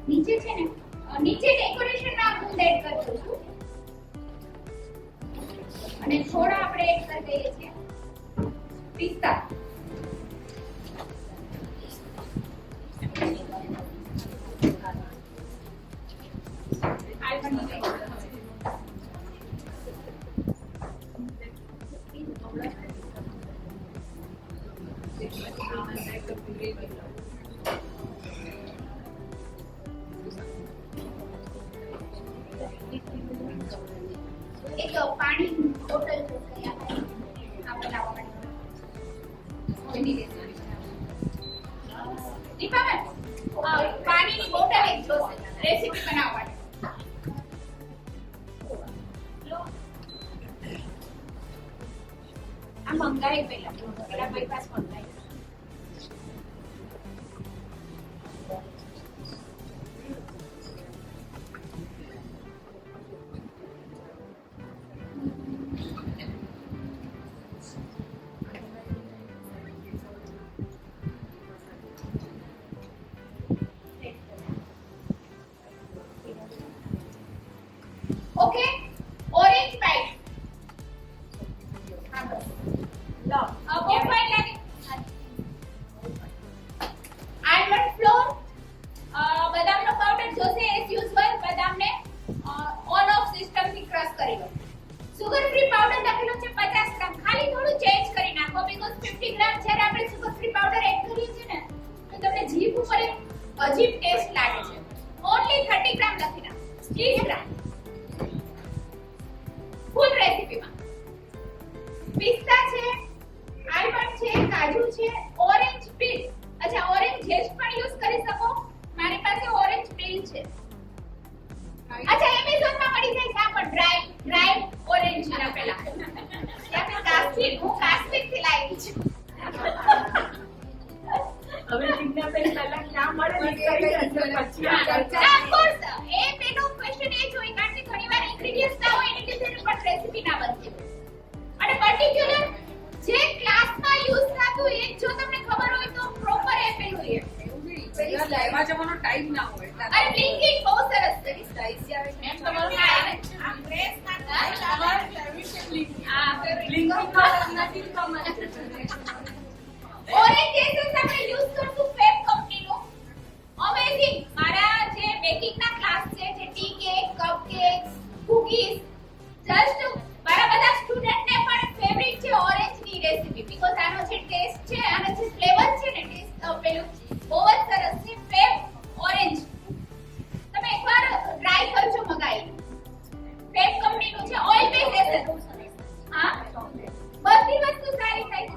S1: નીચે પિસ્તા એક પાણી બોટલ આપણે લાવવા માટે દીપાબેન પાણીની બોટલ એક જોશે રેસીપી બનાવવા માટે આ મંગાઈ પહેલા મારી પાસે મંગાઈ ઓકે ઓરેન્જ પાઇપ લો ઓફલાઈન લાગે આલમંડ ફ્લોર બદામનો પાવડર જોશે એઝ યુઝ્યુઅલ બદામને ઓન ઓફ સિસ્ટમ થી ક્રશ કરી લો સુગર ફ્રી પાવડર લખેલો છે 50 ગ્રામ ખાલી થોડું ચેન્જ કરી નાખો બીકોઝ 50 ગ્રામ જ્યારે આપણે સુગર ફ્રી પાવડર એડ કરીએ છીએ ને તો તમને જીભ ઉપર એક અજીબ ટેસ્ટ લાગે છે ઓન્લી 30 ગ્રામ લખી નાખો 30 ગ્રામ ફૂલ રેસીપીમાં પિસ્તા છે આલમંડ છે કાજુ છે ઓરેન્જ પીલ અચ્છા ઓરેન્જ જેસ્ટ પણ યુઝ કરી શકો મારી પાસે ઓરેન્જ પીલ છે અચ્છા એમેઝોન માં મળી જાય છે આ પણ ડ્રાય ઓરેન્જ ના પેલા ત્યાં કાશ્મીર હું કાશ્મીર થી લાવી છું
S3: હવે ટીના બેન પહેલા ક્યાં મળે ને કરી દેજો પછી આ ચર્ચા
S1: ઓફ કોર્સ એ પેલો ક્વેશ્ચન એ જોઈ કારણ કે ઘણીવાર ઇન્ગ્રેડિયન્ટ્સ ના હોય એની ડિટેલ પર રેસીપી ના બનતી અને પર્ટિક્યુલર જે ક્લાસમાં યુઝ થતું એ જો તમને ખબર હોય તો પ્રોપર એ પેલું એ
S3: લેવા જવાનો ટાઈમ ના હોય
S1: અરે બ્લિંકિંગ બહુ સરસ છે
S3: સાઈઝ આવે છે
S1: એમ તમારું આ પ્રેસ ના
S3: તમારે સર્વિસ લિંક
S1: આ
S3: લિંક નથી કમર
S1: ઓરેન્જ એસેન્સ આપણે યુઝ કરશું ફેબ કંપનીનું અમેઝિંગ મારા જે બેકિંગ ના ક્લાસ છે જે T cake cup cakes cookies just મારા બધા સ્ટુડન્ટ ને પણ ફેવરિટ છે ઓરેન્જ ની રેસીપી બીકોઝ આનો જે ટેસ્ટ છે અને જે ફ્લેવર છે ને ટેસ્ટ પેલું બહુ જ સરસ છે ફેબ ઓરેન્જ તમે એકવાર ટ્રાય કરજો મગાઈ ફેબ કંપનીનું છે ઓઇલ બેઝ એસેન્સ હા બધી વસ્તુ સારી થાય છે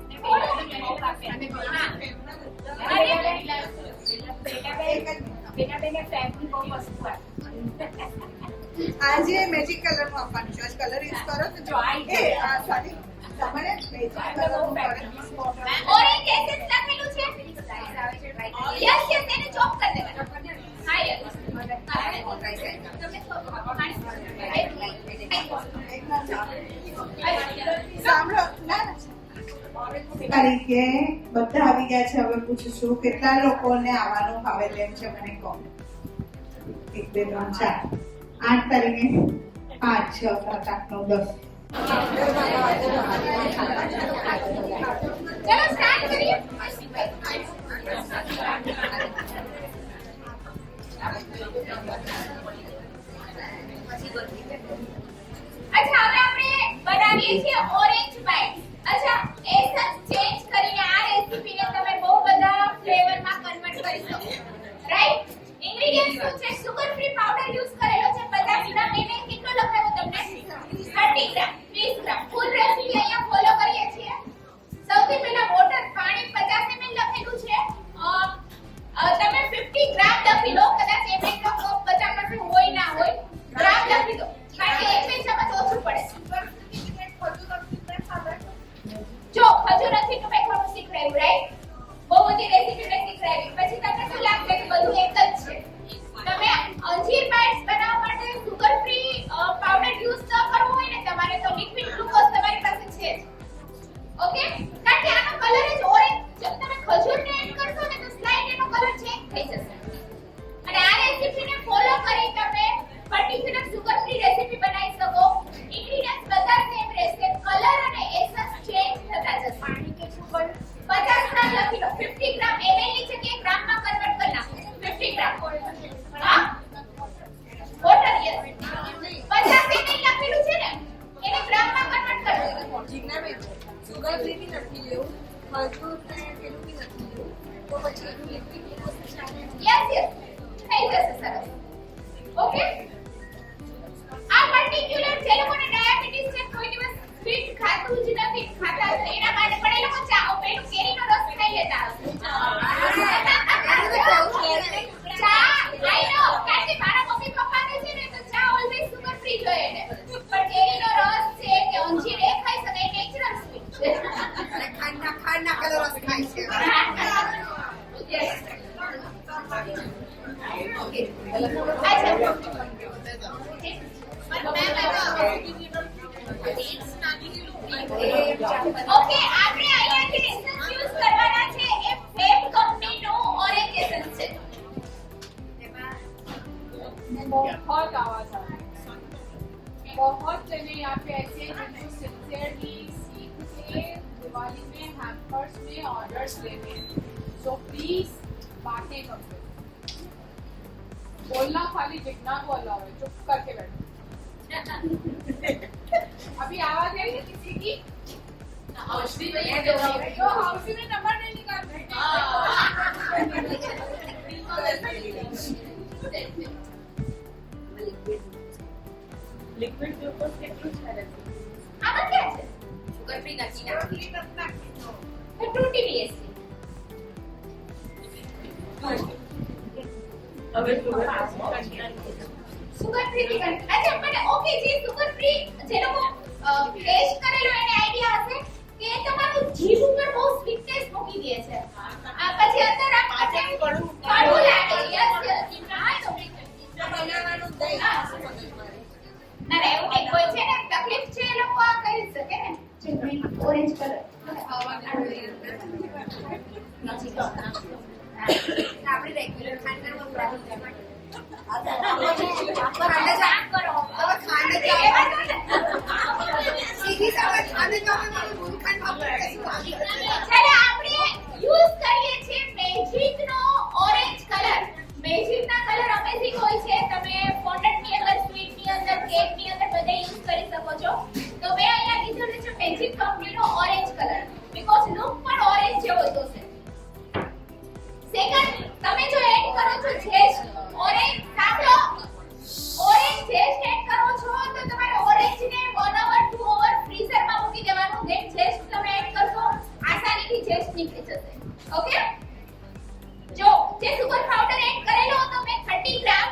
S2: આજે મેજિક કલર નું આપવાનું છે કલર યુઝ કરો તો જો એ સોરી તમારે મેજિક કલર નું
S1: ઓરેન્જ એસેન્સ લખેલું છે યસ યસ એને ચોપ કરી દેવાનું હા યસ
S2: સાંભળો ના તરીકે બધા આવી ગયા છે હવે પૂછીશું કેટલા લોકોને આવવાનું ફાવે તેમ છે મને કહો 1 2 3 4 8 તારીખે 5 6 7 8 9 10
S1: ચલો સ્ટાર્ટ કરીએ અચ્છા હવે આપણે બનાવીએ છીએ ઓરેન્જ પાઇપ અચ્છા એસેન્સ ચેન્જ કરીને આ રેસીપીને તમે બહુ બધા ફ્લેવરમાં કન્વર્ટ કરી શકો રાઈટ ઇન્ગ્રેડિયન્ટ્સ શું છે સુગર ફ્રી પાવડર યુઝ કરેલો છે 50 ગ્રામ એને કેટલો લખાયો તમને 30 ગ્રામ 20 ગ્રામ ફૂલ રેસીપી અહીંયા ફોલો કરીએ છીએ સૌથી પહેલા વોટર પાણી 50 ml લખેલું છે તમે 50 ગ્રામ લખી લો કદાચ ml નો કપ બધા પાસે હોય ના હોય ગ્રામ લખી દો કારણ કે 1 ચમચ ઓછું પડે
S3: ખજૂર ને પેલું બી નથી લેવું. તો પછી એનું liquid ગ્લુકોઝ ચાલે.
S1: યસ યસ થઈ જશે સરસ ઓકે આ પર્ટિક્યુલર જે લોકોને ડાયાબિટીસ છે કોઈ દિવસ સ્વીટ ખાતું જ નથી ખાતા હશે એના માટે પણ એ લોકો ચા પેલું કેરીનો રસ ખાઈ લેતા હશે ચા આઈ નો કારણ કે મારા મમ્મી પપ્પાને છે ને તો ચા ઓલવેઝ સુગર ફ્રી જોઈએ ને પણ કેરીનો રસ છે કે અંજીર એ ખાઈ શકાય નેચરલ સ્વીટ છે
S3: અને ખાંડના કલર રસ ખાય છે.
S1: યસ ઓકે ઓકે આપણે અહીંયા જે એસેન્સ યુઝ કરવાના છે એ ફેબ કંપનીનો ઓરેન્જ એસેન્સ છે
S4: बहुत आवाज आ रही है बहुत जने यहाँ पे ऐसे हैं जो सिंसियरली सीख के दिवाली में हैम्पर्स में ऑर्डर्स लेते हैं सो प्लीज बातें कम करो बोलना खाली जितना को अलाउ है चुप करके बैठो अभी आवाज आई है किसी की हाउसी में हाउसी में नंबर नहीं निकालते
S5: लिक्विड ग्लूकोज કેટલું છે
S1: આમાં ક્યાં છે
S3: સુગર ફ્રી નથી નાખી.
S1: એ ટૂટી પીએસસી
S5: હવે સુગર
S1: સુગર ફ્રી થી અચ્છા મને ઓકે જે સુગર ફ્રી જે લોકો ટેસ્ટ કરેલો એને આઈડિયા હશે કે તમારું જીભ ઉપર બહુ સ્વીટનેસ મૂકી દે છે આ પછી અંદર આ પાછળ કડવું લાગે યસ હા તો
S3: બનાવવાનું દહીં
S1: ના ના એવું નહીં કોઈ છે ને તકલીફ છે એ લોકો આ કરી શકે ને ઓરેન્જ કલર
S3: આપણે રેગ્યુલર ખાંડના વપરાતી સીધી સામે ખાંડ તમે મારું મૂળ ખાંડ વાપરતા
S1: ચાલો આપણે યુઝ કરીએ છીએ મેજિકનો ઓરેન્જ કલર મેજિકના કલર અમેઝિંગ હોય છે તમે ફોન્ડન્ટની અંદર સ્વીટની અંદર કેકની અંદર બધે યુઝ કરી શકો છો તો મેં અહીંયા લીધેલું છે મેજિક કંપનીનો ઓરેન્જ કલર બીકોઝ લુક પણ ઓરેન્જ જેવો જ હશે સેકન્ડ તમે જો એડ કરો છો જેસ્ટ ઓરેન્જ સાંભળો ઓરેન્જ જેસ્ટ એડ કરો છો તો તમારે ઓરેન્જને 1 અવર 2 અવર ફ્રીઝરમાં મૂકી દેવાનું ધેન જેસ્ટ તમે એડ કરશો આસાનીથી જેસ્ટ નીકળી જશે ઓકે જો જે સુગર પાવડર એડ કરેલો હતો મેં 30 ગ્રામ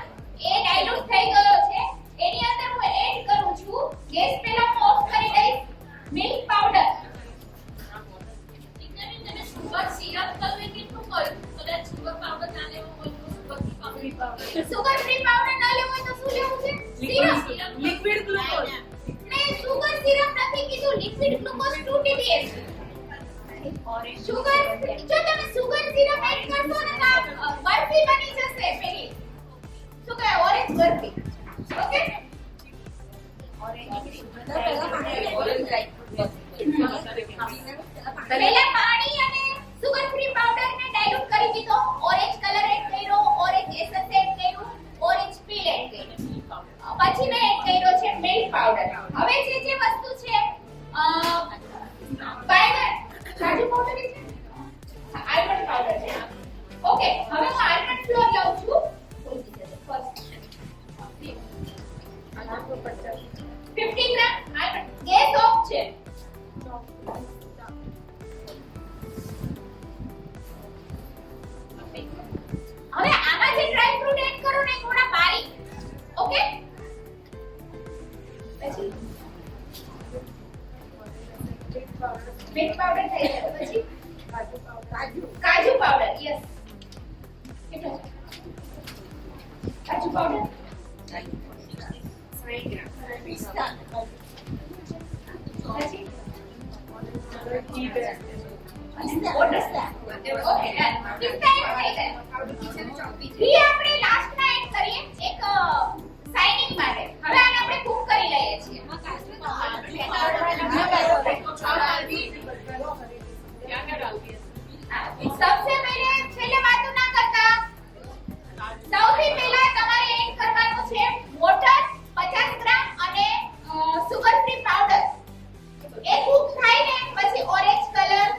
S1: એ ડાઈલ્યુટ થઈ ગયો છે એની અંદર હું એડ કરું છું ગેસ પહેલા હું ઓફ કરી દઈશ મિલ્ક પાવડર તમે સુગર સિરપ તમે કેટલું કર્યું કદાચ સુગર પાવડર ના લેવો હોય તો સુગર ફ્રી પાવડર ના લેવો હોય તો શું લેવું છે સિરપ
S5: લિક્વિડ ગ્લુકોઝ
S1: મેં સુગર સિરપ નથી કીધું લિક્વિડ ગ્લુકોઝ 2 TDS સુગર જો તમે સુગર સિરપ એડ કરશો ને તો બરફી બની જશે પેલી શું કહે ઓરેન્જ બરફી ઓકે પહેલા પાણી અને સુગર ફ્રી પાવડર ને ડાઈલ્યુટ કરી દીધો ઓરેન્જ કલર એડ કર્યો ઓરેન્જ એસેન્સ એડ કર્યું ઓરેન્જ પીલ એડ કર્યું પછી મેં એડ કર્યો છે મિલ્ક પાવડર હવે જે વસ્તુ છે પાવડર કાજુ પાવડર છે આલમંડ પાવડર છે ઓકે હવે હું આલમંડ ફ્લોર લઉં છું 50 ગ્રામ આલમંડ ગેસ ઓફ છે હવે આમાં જે ડ્રાય ફ્રૂટ એડ કરો ને થોડા બારીક ઓકે પછી મિલ્ક પાવડર થઈ જાય પછી કાજુ પાવડર યસ કેટલો કાજુ પાવડર પિસ્તા પછી ઘી આપણે લાસ્ટમાં એડ કરીએ એક શાઇનિંગ માટે હવે આને આપણે કુક કરી લઈએ છીએ सबसे पहले बात ना करता સૌથી પહેલા તમારે એડ કરવાનું છે વોટર 50 ગ્રામ અને સુગર ફ્રી પાવડર એ કુક થાય ને પછી ઓરેન્જ કલર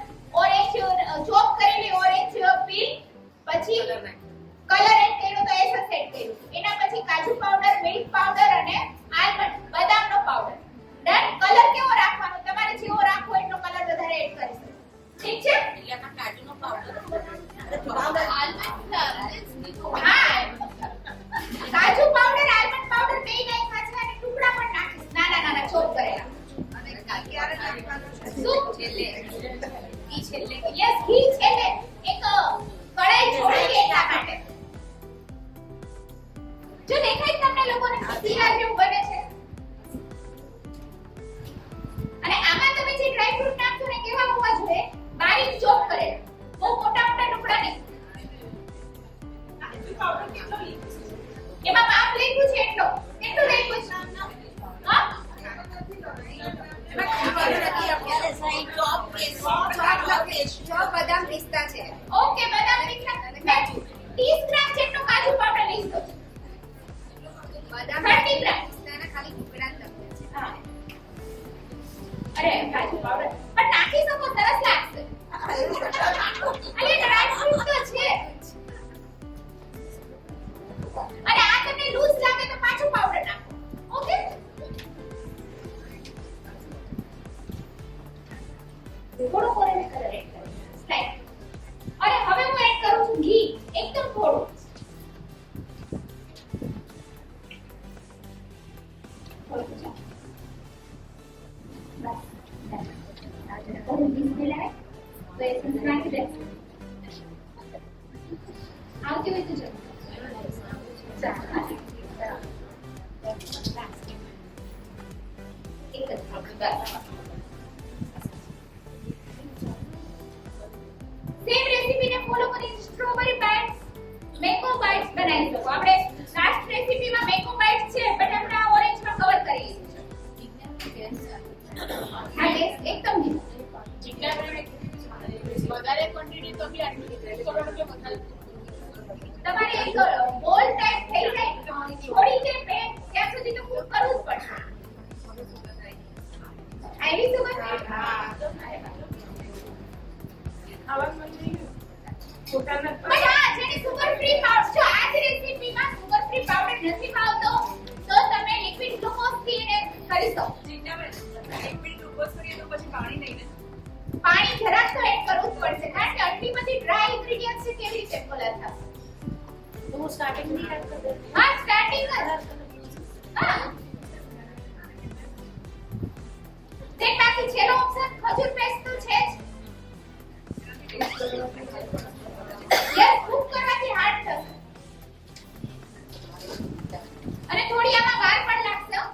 S1: યસ ઘી છે ને એક કડાઈ છોડી એટલા માટે જો દેખાય તમને લોકોને શીરા જેવું બને છે અને આમાં તમે જે ડ્રાય ફ્રૂટ નાખશો ને કેવા હોવા જોઈએ બારીક ચોપ કરેલા બહુ મોટા મોટા ટુકડા નહીં એમાં માપ લખ્યું છે એટલો કેટલું લખ્યું છે હા
S3: બદામ પિસ્તા છે
S1: ઓકે બદામ પિસ્તા 30 ગ્રામ જેટલો કાજુ પાવડર લીધો છે
S3: બદામ
S1: 30 ગ્રામ
S3: પિસ્તાના ખાલી ટુકડા જ લખ્યા છે
S1: હા. અરે કાજુ પાવડર પણ નાખી શકો સરસ લાગશે અરે ડ્રાય ફ્રૂટ તો છે અને આ તમને લૂઝ લાગે તો પાછું પાવડર નાખો ઓકે થોડો કોરેને કલર એડ કરો સ્લાઈડ અને હવે હું એડ કરું છું ઘી એકદમ થોડું આવતી હોય તો જો સેમ રેસીપીને ફોલો કરી સ્ટ્રોબેરી બાઇટ્સ મેંગો બાઇટ્સ બનાવી શકો આપણે લાસ્ટ રેસીપીમાં મેંગો બાઇટ્સ છે બટ આપણે આ ઓરેન્જમાં કવર કરી લીધું છે હા યસ એકદમ
S4: વધારે ક્વોન્ટિટી તો બી આટલી થોડો વધારે
S1: તમારે એક બોલ ટાઈપ થઈ જાય થોડી જે પેન ત્યાં સુધી તો કુક કરવું જ પડશે આવી સુગંધ હા
S5: પોતાના
S1: બટ હા જેને સુગર ફ્રી પાવડર જો આ જ રેસીપીમાં સુગર ફ્રી પાવડર નથી ભાવતો તો તમે લિક્વિડ ગ્લુકોઝ થી એને કરી શકો પાણી જરાક તો એડ કરવું જ પડશે કારણ કે આટલી બધી ડ્રાય ઇન્ગ્રેડિયન્ટ્સ છે કેવી રીતે કોલર થશે
S5: હું સ્ટાર્ટિંગ ની એડ કરી દઉં
S1: હા સ્ટાર્ટિંગ જ હા દેખ બાકી છેલ્લો ઓપ્શન ખજૂર પેસ્ટ તો છે જ યસ કુક કરવાથી હાર્ડ થશે અને થોડી આમાં વાર પણ લાગશે હો.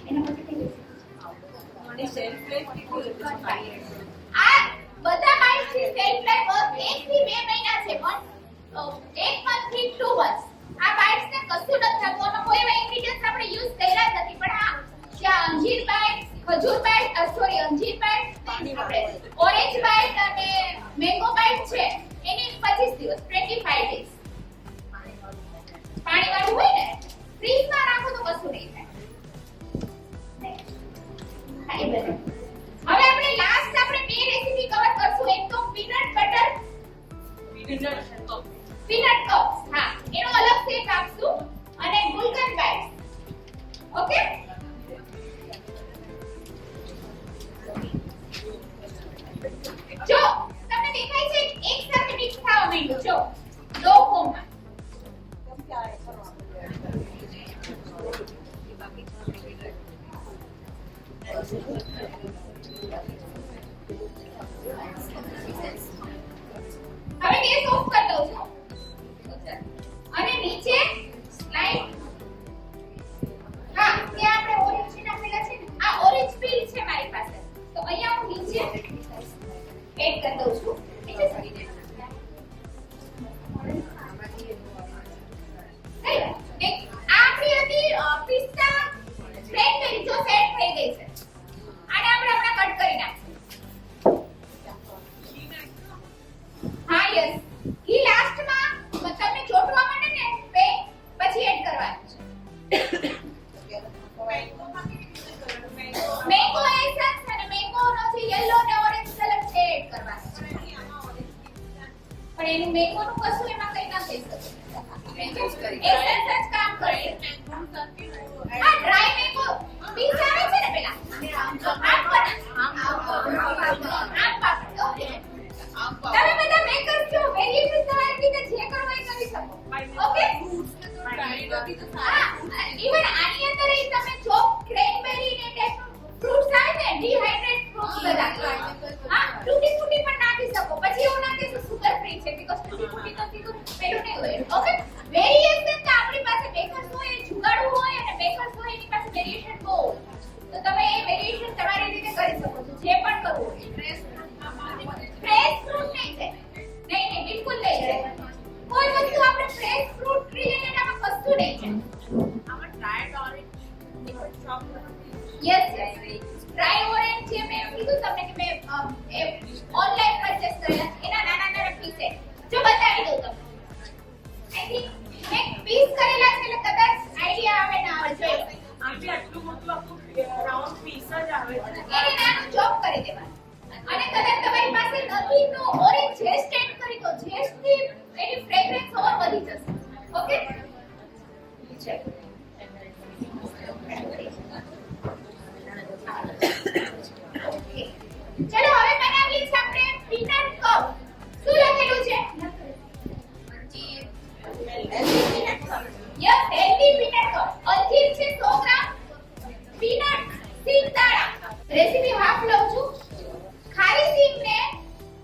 S1: એના પછી
S5: મને સેલ્ફ લાઈફ કેટલું
S1: આ બધા બાઇટ્સ થી સેલ્ફ લાઈફ 1 થી 2 મહિના છે પણ 1 month થી 2 months આ બાઇટ્સ ને કશું નથી થતું આમાં કોઈ એવા ઇન્ગ્રેડિયન્ટ્સ આપણે યુઝ કર્યા જ નથી પણ હા જ્યાં અંજીર બાઇટ્સ ખજૂર બાઇટ સોરી અંજીર બાઇટ આપણે ઓરેન્જ બાઇટ અને મેંગો બાઇટ છે એની 25 દિવસ 25 days પાણી વાળું હોય ને ફ્રીઝ માં રાખો તો કશું નહીં થાય ખાલી બને હવે આપણે લાસ્ટ આપણે બે રેસીપી કવર કરશું એક તો પીનટ બટર પીનટ કપ્સ હા એનો અલગ શેપ આપશું અને ગુલકંદ બાઇટ્સ ઓકે જો તમને દેખાય છે એક સાથે મિક્સ થવા માંડ્યું જો ડો ફોર્મમાં હવે ગેસ ઓફ કરી દઉં છું અને નીચે સ્લાઇડ હા ત્યાં આપણે ઓરેન્જ નાખેલા છે ને આ ઓરેન્જ પીલ છે મારી પાસે તો અહીંયા હું નીચે એડ કરી દઉં છું એટલે સરી જાય દેખ આપણી હતી પિસ્તા ક્રેનબેરી જો સેટ થઈ ગઈ છે આને આપણે હમણાં કટ કરી નાખીશું હા યસ ઈ લાસ્ટમાં તમને ચોટવા માંડે ને પે પછી એડ કરવાનું છે મેંગો એસન્સ અને મેંગો નો જે યલો ને ઓરેન્જ કલર છે એડ કરવાનું છે પણ એનું મેંગો નું કશું એમાં કઈ ના થઈ શકે એસન્સ જ કામ કરે આ ડ્રાય મેંગો પીસ આવે છે ને પેલા આમ પાપડ તમે બધા મેકર્સ છો વેરીએશન તમારી રીતે જે કરવો એ કરી શકો ઓકે ઇવન આની અંદર તમે ચોપ ક્રેનબેરી ને ટાઈપ ફ્રૂટ્સ આવે ને ડિહાઇડ્રેટ ફ્રૂટ્સ બધા જે પણ કરવું ફ્રેશ ફ્રૂટ નહીં છે નહીં બિલકુલ નહીં છે કોઈ વસ્તુ આપણે ફ્રેશ ફ્રૂટ રિલેટેડ આમાં કશું નહીં છે
S3: આમાં ડ્રાયડ ઓરેન્જ
S1: યસ ડ્રાય ઓરેન્જ જે મેં કીધું તમને કે મેં ઓનલાઈન પરચેસ કરેલા એના નાના નાના પીસ છે જો બતાવી દઉં તમને આઈ થિંક મેં પીસ કરેલા છે એટલે કદાચ આઈડિયા આવે ના આવે જો
S3: આથી આટલું મોટું આખું રાઉન્ડ પીસ જ આવે છે
S1: એને નાનું ચોપ કરી દેવાનું અને કદાચ તમારી પાસે નથી તો ઓરેન્જ જેસ્ટ એડ કરી દો જેસ્ટ થી એની ફ્રેગ્રન્સ ઓર વધી જશે ઓકે ચલો ચલો હવે બનાવીએ છીએ આપણે પીનટ કપ શું લખેલું છે યસ હેલ્ધી પીનટ કપ અંજીર છે 100 ગ્રામ પીનટ સિંગ દાણા રેસીપી હાફ લઉં છું ખારી સિંગને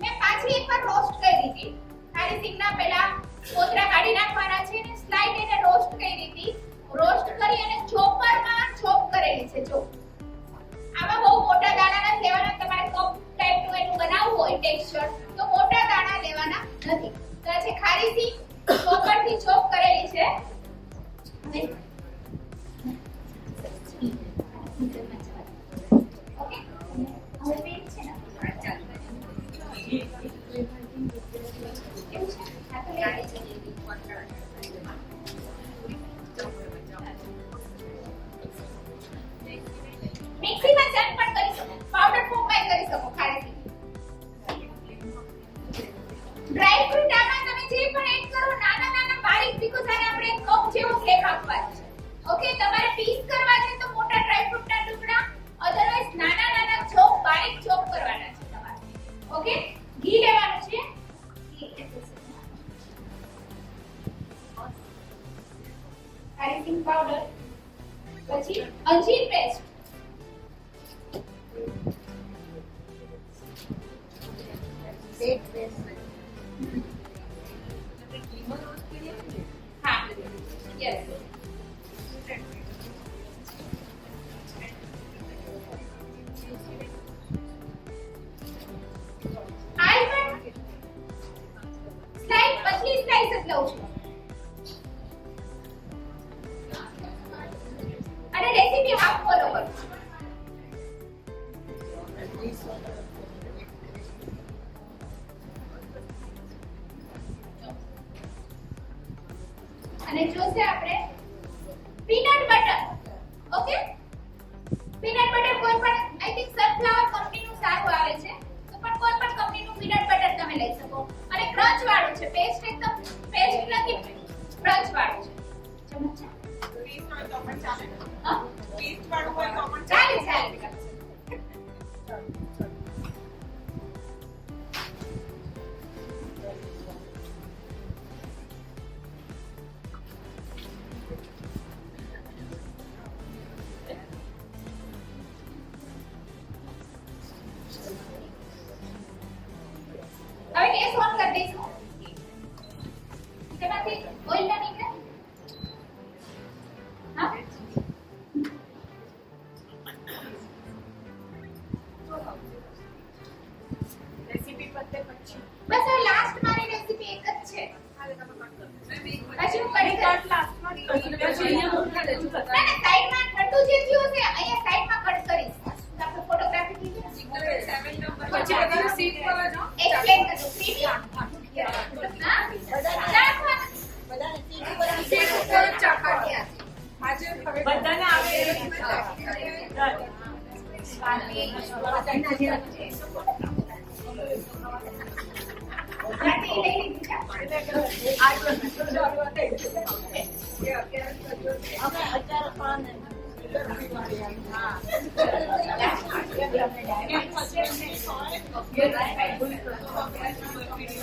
S1: મેં પાછી એકવાર રોસ્ટ કરી દીધી ખારી સિંગના પહેલા કોતરા કાઢી નાખવાના છે અને સ્લાઇડ એને રોસ્ટ કરી દીધી રોસ્ટ કરી અને ચોપરમાં ચોપ કરેલી છે જો આમાં બહુ મોટા દાણા નથી લેવાના તમારે કપ ટાઈપનું એનું બનાવવું હોય ટેક્સચર તો મોટા દાણા લેવાના નથી તો આ છે ખારી સિંગ ચોપરથી ચોપ કરેલી છે હવે ઓકે હવે પેન છે ને એવું છે આ તો લઈ મિક્સીમાં ચટ પણ કરી શકો પાવડર ફોર્મમાં કરી શકો ખારી ડ્રાય ફ્રૂટ આમાં તમે જે પણ એડ કરો નાના નાના બારીક બીકોઝ આને આપણે કપ જેવો શેપ આપવાનો છે ઓકે તમારે પીસ કરવા છે તો મોટા ડ્રાય ફ્રૂટના ટુકડા અધરવાઇઝ નાના નાના ચોપ બારીક ચોપ કરવાના છે તમારે ઓકે ઘી લેવાનું છે ખારી સિંગ પાવડર પછી અંજીર પેસ્ટ हाँ यस आलमंड स्लाइस पतली स्लाइस જ લઉં છું અને રેસીપી હાફ ફોલો કરો અને જોશે આપણે peanut butter okay peanut butter કોઈ પણ આઈ થિંક સનફ્લાવર કંપનીનું સારું આવે છે તો પણ કોઈ પણ કંપનીનું પીનટ બટર તમે લઈ શકો અને ક્રંચ વાળું છે પેસ્ટ એકદમ પેસ્ટ નથી ક્રંચ વાળું છે ચમચ
S3: પીસ હોય તો પણ ચાલે
S1: હા
S3: પીસ વાળું હોય તો પણ
S1: ચાલે ચાલે હવે ગેસ ઓન કરી દઈશું તેમાંથી ઓઇલ ના નીકળે હા
S3: રેસીપી પતે પછી
S1: બસ હવે લાસ્ટ મારી રેસીપી એક જ છે પછી હું કઢી કટ
S3: લાસ્ટમાં પછી અહીંયા મોકલા દેજો
S1: ના ના સાઈડમાં ઠંડુ જે થયું છે અહીંયા સાઈડમાં કટ કરીશ આપણે ફોટોગ્રાફી કીધી ને
S3: 7 નંબર પછી બધાને સીટ પર જ
S1: એક્સપ્લેન કરજો પ્રીમિયમ હા
S3: સીટ ઉપર જ ચાખા આજે બધાને આવે એ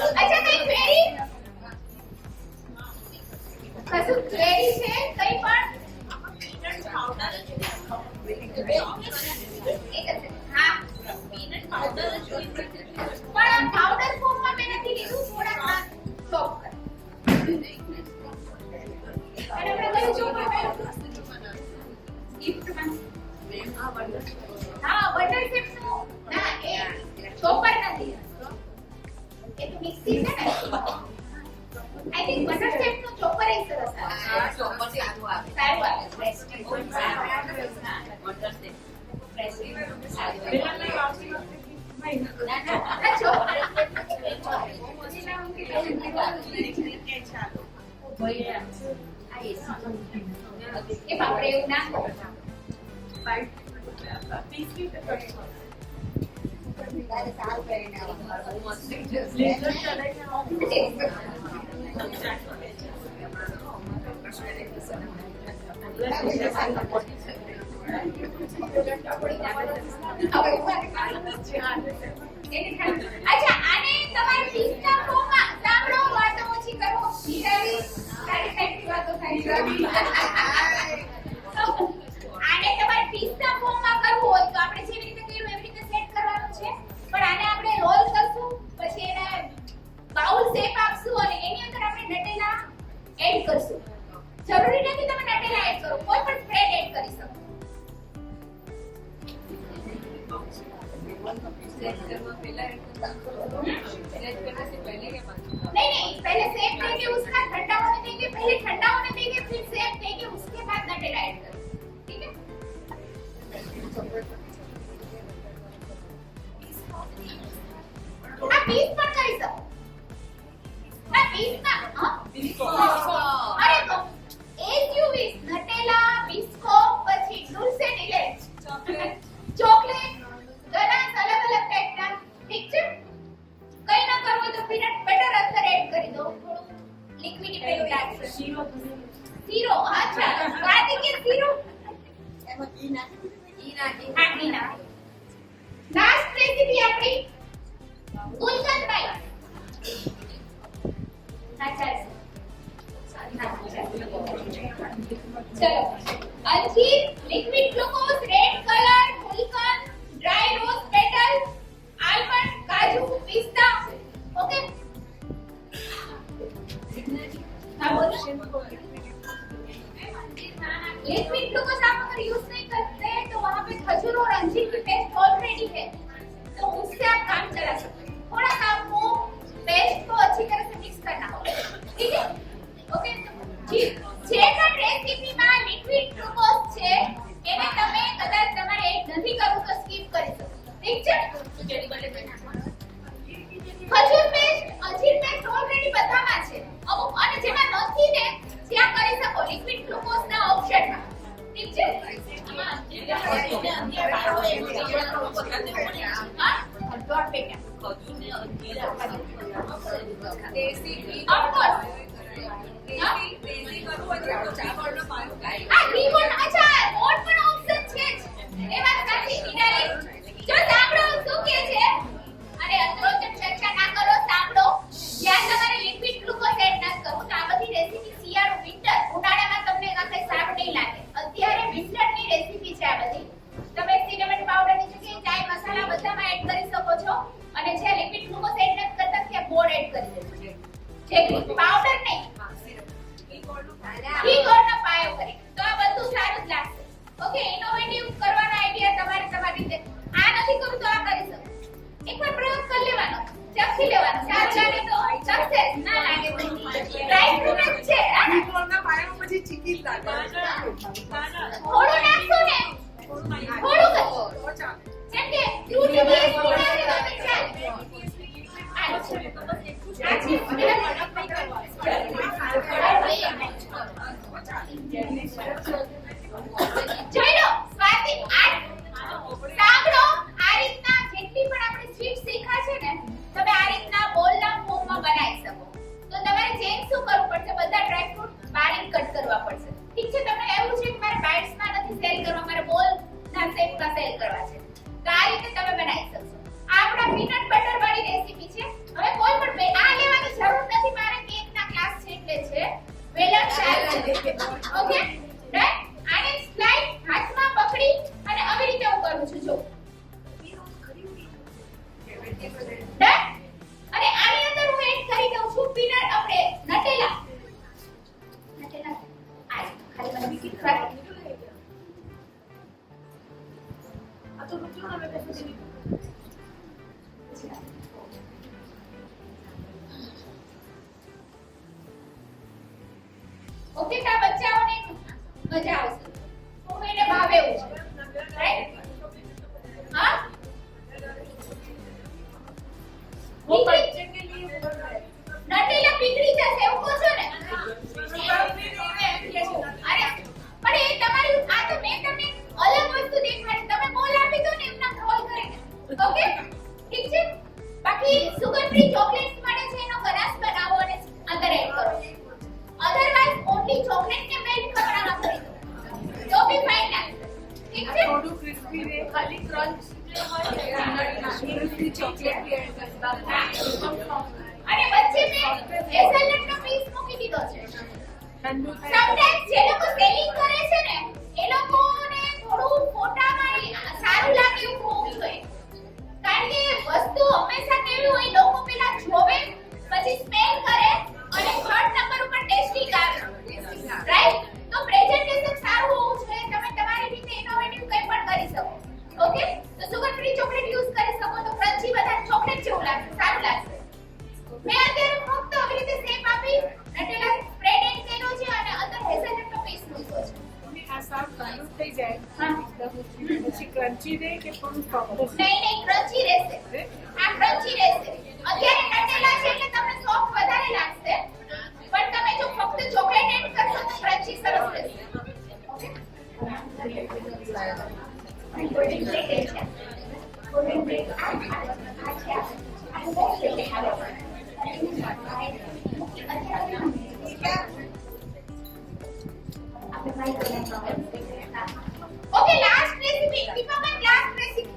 S1: अच्छा કઈ ક્વેરી કશું ક્વેરી છે કઈ પણ હા પીનટ પાવડર પણ પાવડર ફોર્મમાં મેં નથી લીધું થોડા ચોપ કર અને આપણે કયું ચોપ ગિફ્ટમાં હા બટર ચિપ્સ નું ના ઈઝી છે ને આઈ થિંક બટર સેફ નો ચોપર એ સરસ આવે
S3: આ ચોપર સારું આવે.
S1: સારું આવે ફ્રેશ એ બાપરે એવું ના કરો અચ્છા આને તમારે પિસ્તા ફોર્મમાં સાંભળો વાતો ઓછી કરો નીરવી તારી સાઈડથી વાતો થાય આને તમારે પિસ્તા ફોર્મમાં કરવું હોય તો આપણે જેવી રીતે કર્યું એવી રીતે સેટ કરવાનું છે પણ આને આપણે રોલ કરશું પછી એને બાઉલ શેપ આપશું અને એની અંદર આપણે નટેલા એડ કરશું જરૂરી નથી તમે નટેલા એડ કરો કોઈ પણ સ્પ્રેડ એડ કરી શકો नहीं पहले सेब देंगे उसका ठंडा होने देंगे पहले ठंडा होने देंगे फिर सेब देंगे उसके बाद नटेला ऐड करो ठीक है આ પીસ પણ કરી શકો આ પીસ ના અરે તો એજ યુ વિશ નટેલા બિસ્કો પછી ડુલ્સે ડિલેટ ચોકલેટ ઘણા અલગ અલગ ટાઈપના ઠીક છે કઈ ના કરવું હોય તો પીનટ બટર અંદર એડ કરી દો થોડું લિક્વિડ પેલું લાગશે શીરો અચ્છા સ્વાદી કે શીરો
S3: એમાં ઘી નાખી.
S1: આટલી ના લાસ્ટ રેસીપી આપણી ગુલકંદભાઈ ચલો અંજીર લિક્વિડ ગ્લુકોઝ રેડ કલર ગુલકંદ ડ્રાય રોઝ પેટલ આલમંડ કાજુ પિસ્તા ओके हाँ बोलो लिक्विड ग्लूकोज आप अगर यूज नहीं करते तो वहाँ पे खजूर और अंजीर की पेस्ट ऑलरेडी है तो उससे आप काम चला सकते हैं थोड़ा सा आपको पेस्ट को अच्छी तरह से मिक्स करना होगा ठीक है ओके जी सेकंड रेसिपी में लिक्विड ग्लूकोज છે એને તમે કદાચ તમારે એડ નથી કરવું તો સ્કીપ કરી શકો ઠીક છે ખજૂર પેસ્ટ અંજીર પેસ્ટ ઓલરેડી બધામાં છે અમુક અને જેમાં નથી ને ત્યાં કરી શકો લિક્વિડ ગ્લુકોઝ ના ઓપ્શનમાં ઠીક છે ઓફ કોર્સ અચ્છા મોડ પણ ઓપ્શન છે જ એ વાત સાચી નિરાલી જો સાંભળો શું કહે છે અને અંદરોચક ચર્ચા ના કરો સાંભળો જ્યાં તમારે લિક્વિડ ગ્લુકોઝ એડ ના કરવું તો આ બધી રેસીપી શિયાળુ વિન્ટર ઉનાળામાં તમને કાંઈ સારું નહીં લાગે અત્યારે વિન્ટરની રેસીપી છે આ બધી તમે સિનેમન પાવડરની જગ્યાએ ચાય મસાલા બધામાં એડ કરી શકો છો અને જે લિક્વિડ ગ્લુકોઝ એડ નથી કરતા ત્યાં ગોળ એડ કરી દેજો જે પાવડર નહીં ઘી ગોળનો પાયો કરી તો આ બધું સારું જ લાગશે ઓકે ઇનોવેટિવ કરવાનો આઈડિયા તમારે તમારી રીતે આ નથી કરું તો આ કરી શકો એકવાર પ્રયોગ કરી લેવાનો ચખી લેવાનો સારું લાગે તો સક્સેસ ના લાગે તો ટ્રાય ફ્રૂટ જ છે હા
S3: કોણના પાયામાં પછી ચીકી લાગે.
S1: થોડું નાખશો ને થોડું કરશો કેમ કે ફ્રૂટ ની સ્પૂન આવે તો ચાલે જોઈ લો સ્વાતિ સાંભળો આ રીતના જેટલી પણ આપણે સ્વીટ શીખા છે ને તમે આ રીતના બોલના ફોર્મમાં બનાવી શકો તો તમારે ચેન્જ શું કરવું પડશે બધા ડ્રાય ફ્રૂટ બારીક કટ કરવા પડશે ઠીક છે તમને એવું છે કે મારે બાઇટ્સમાં નથી સેલ કરવા મારે બોલ ના શેપમાં સેલ કરવા છે તો આ રીતે તમે બનાવી શકશો આ આપણા પીનટ બટર વાળી રેસીપી છે હવે કોઈ પણ આ લેવાની જરૂર નથી મારે કેકના ક્લાસ છે એટલે છે વેલણ ચાલશે ઓકે રાઈટ આને સ્લાઇડ હાથમાં પકડી અને આવી રીતે હું કરું છું જો ડન અને આની અંદર હું એડ કરી દઉં છું પીનટ આપણે નટેલા આ ખાલી મને બિસ્કિટ ખાઈ આ તો રૂપિયો ના મેં ઓકે, તો આ બચ્ચાઓને મજા આવશે, હું એને ભાવે એવું છે, રાઈટ? હા,
S3: वो बच्चे के लिए बोल रहे हैं
S1: નટેલા પીગળી જશે એવું કહો છો ને? અરે પણ એ તમારી આ તો મેં તમને અલગ વસ્તુ દેખાડી, તમે બોલ આપી દો ને એમના રોલ કરીને. ઓકે, ઠીક છે? બાકી સુગર ફ્રી ચોકલેટ્સ મળે છે, એનો ગરાસ બનાવો અને અંદર એડ કરો. અધરવાઇઝ ઓન્લી ચોકલેટ ને મેલ્ટ કરવાના કરી દો તો બી ફાઇન લાગશે. ઠીક છે?
S3: थोड़ू क्रिस्पी रहे खाली क्रंच क्रिस्पी चॉकलेट भी ऐड करता
S1: અને વચ્ચે મેં હેઝલનટ નો પીસ મૂકી દીધો છે.
S3: ठंडू
S1: સમટાઈમ્સ જે લોકો સેલિંગ કરે છે ને એ લોકોને થોડું ફોટામાં સારું લાગે એવું હોવું જોઈએ, કારણ કે વસ્તુ હંમેશા કેવી હોય, લોકો પેલા જોવે પછી સ્મેલ કરે અને થર્ડ નંબર ઉપર ટેસ્ટી લાગે, રાઈટ? તો પ્રેઝન્ટેશન સારું હોવું જોઈએ, તમે તમારી રીતે ઇનોવેટિવ કંઈ પણ કરી શકો. ઓકે, તો સુગર ફ્રી ચોકલેટ યુઝ કરી શકો તો ક્રન્ચી બધા ચોકલેટ જેવું લાગશે, સારું લાગશે. મેં અત્યારે ફક્ત આવી રીતે શેપ આપી, નટેલા સ્પ્રેડ એડ કર્યો છે અને અંદર હેઝલનટ નો પીસ મૂક્યો છે.
S3: આ સાફ ઠંડુ થઈ જાય પછી ક્રન્ચી રહે કે પણ સોફ્ટ
S1: નહીં ક્રન્ચી રહેશે, આ ક્રન્ચી રહેશે. અત્યારે નટેલા છે એટલે તમને સોફ્ટ વધારે લાગશે, પણ તમે જો ફક્ત ચોકલેટ એડ કરશો તો ક્રન્ચી સરસ રહેશે. ઓકે, કોલ્ડ ડ્રિંક છે, કોલ્ડ ડ્રિંક આ છે, આ ओके, लास्ट रेसिपी दीपक, लास्ट रेसिपी.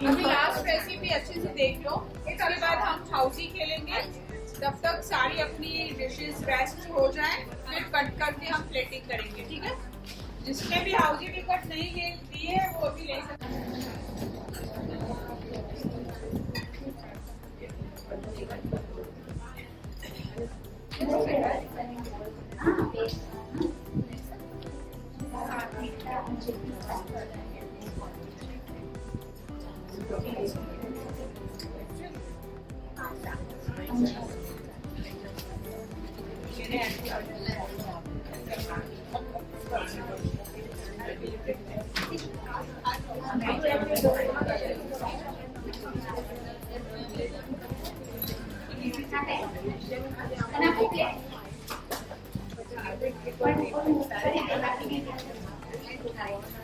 S4: अभी लास्ट रेसिपी अच्छे से देख लो, इसके बाद हम हाउसी खेलेंगे. तब तक सारी अपनी डिशेस रेस्ट हो जाए, फिर कट करके हम प्लेटिंग करेंगे, ठीक है? जिसने भी हाउसी टिकट नहीं ली है वो भी ले सकते हैं.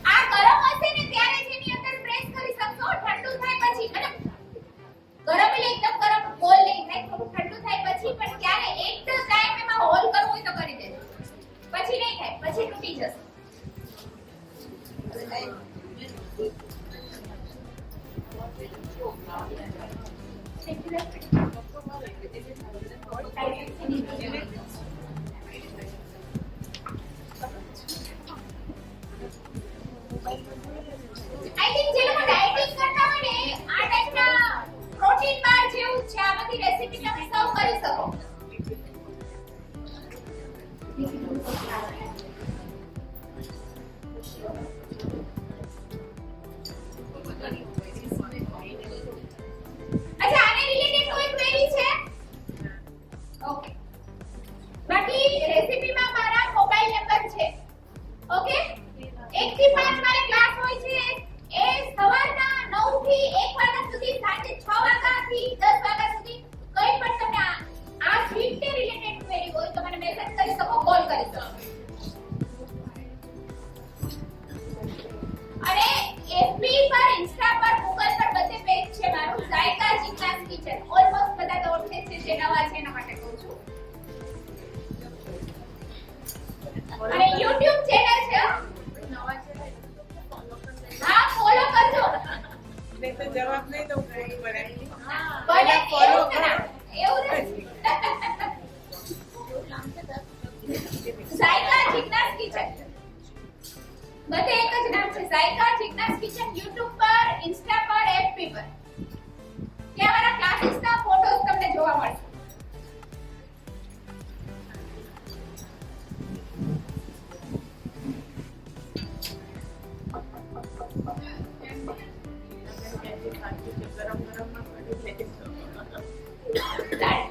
S1: આ ગરમ હશે ને ત્યારે જ એની અંદર પ્રેસ કરી શકશો. ઠંડુ થાય પછી, અને ગરમ એટલે એકદમ ગરમ હોલ નહીં થાય, થોડું ઠંડુ થાય પછી, પણ ત્યારે એક ટાઈમ એમાં હોલ કરવું હોય તો કરી દેજો, પછી નહીં થાય, પછી તૂટી જશે. I think જે લોકો ડાયટિંગ કરતા હોય ને આ ટાઈપના પ્રોટીન બાર જેવું છે, આ બધી રેસીપી તમે સર્વ કરી શકો. અચ્છા, આને રિલેટેડ કોઈ ક્વેરી છે? ઓકે, બાકી રેસીપીમાં મારા મોબાઈલ નંબર છે. ઓકે, 1 થી 5 મારે ક્લાસ હોય છે, એ સવારના 9 થી 1 વાગ્યા સુધી, સાંજે 6 વાગ્યાથી 10 વાગ્યા સુધી. કઈ પણ તમને આ સ્વીટ ને રિલેટેડ ક્વેરી હોય તો મને મેસેજ કરી શકો, કોલ કરી શકો. અને FB પર, Insta પર, Google પર બધે પેજ છે મારું, ઝાયકા જિજ્ઞાસ કિચન. ઓલમોસ્ટ બધા તો ઓળખે છે, જે નવા છે એના માટે કહું છું. અને YouTube ચેનલ છે, હા ફોલો કરજો.
S3: नहीं तो जवाब नहीं तो फोन पर
S1: ભલે
S3: follow
S1: એવું ના, એવું નથી. ઝાયકા જિજ્ઞાસ કિચન, બધે એક જ નામ છે, ઝાયકા જિજ્ઞાસ કિચન. YouTube પર, Insta પર, FB પર. ત્યાં મારા ક્લાસીસના ફોટોસ તમને જોવા મળશે.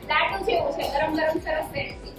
S1: લાડુ જેવું છે, ગરમ ગરમ સરસ રેડી.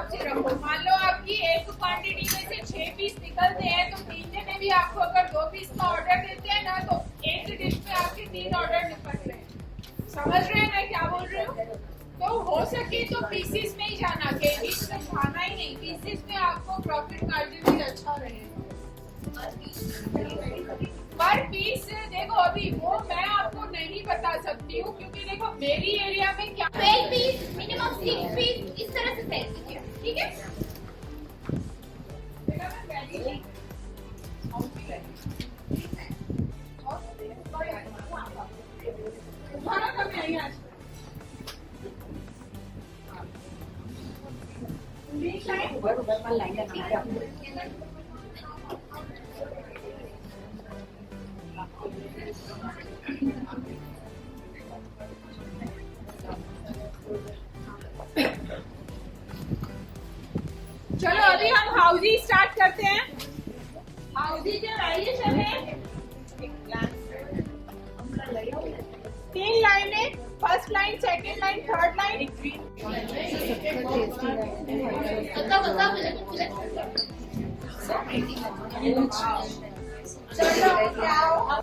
S4: हिसाब से रखो। मान लो आपकी एक क्वांटिटी में से 6 पीस निकलते हैं, तो तीसरे में भी आपको अगर 2 पीस का ऑर्डर देते हैं ना, तो एक डिश में आपके 3 ऑर्डर निपट रहे हैं। समझ रहे हैं मैं क्या बोल रही हूँ? तो हो सके तो पीसेस में ही जाना, केजीज में जाना ही नहीं। पीसेस में आपको प्रॉफिट मार्जिन भी अच्छा रहेगा। पर पीस देखो, अभी वो मैं आपको नहीं बता सकती हूँ, क्योंकि देखो मेरी एरिया में क्या
S1: 12 पीस, मिनिमम 6 पीस, इस तरह से सेल कीजिए, ठीक है?
S4: चलो अभी हम हाउजी स्टार्ट करते हैं। हाउजी जो वेरिएशन है 3 लाइनें, first line, second line, third line.
S1: चलो आओ।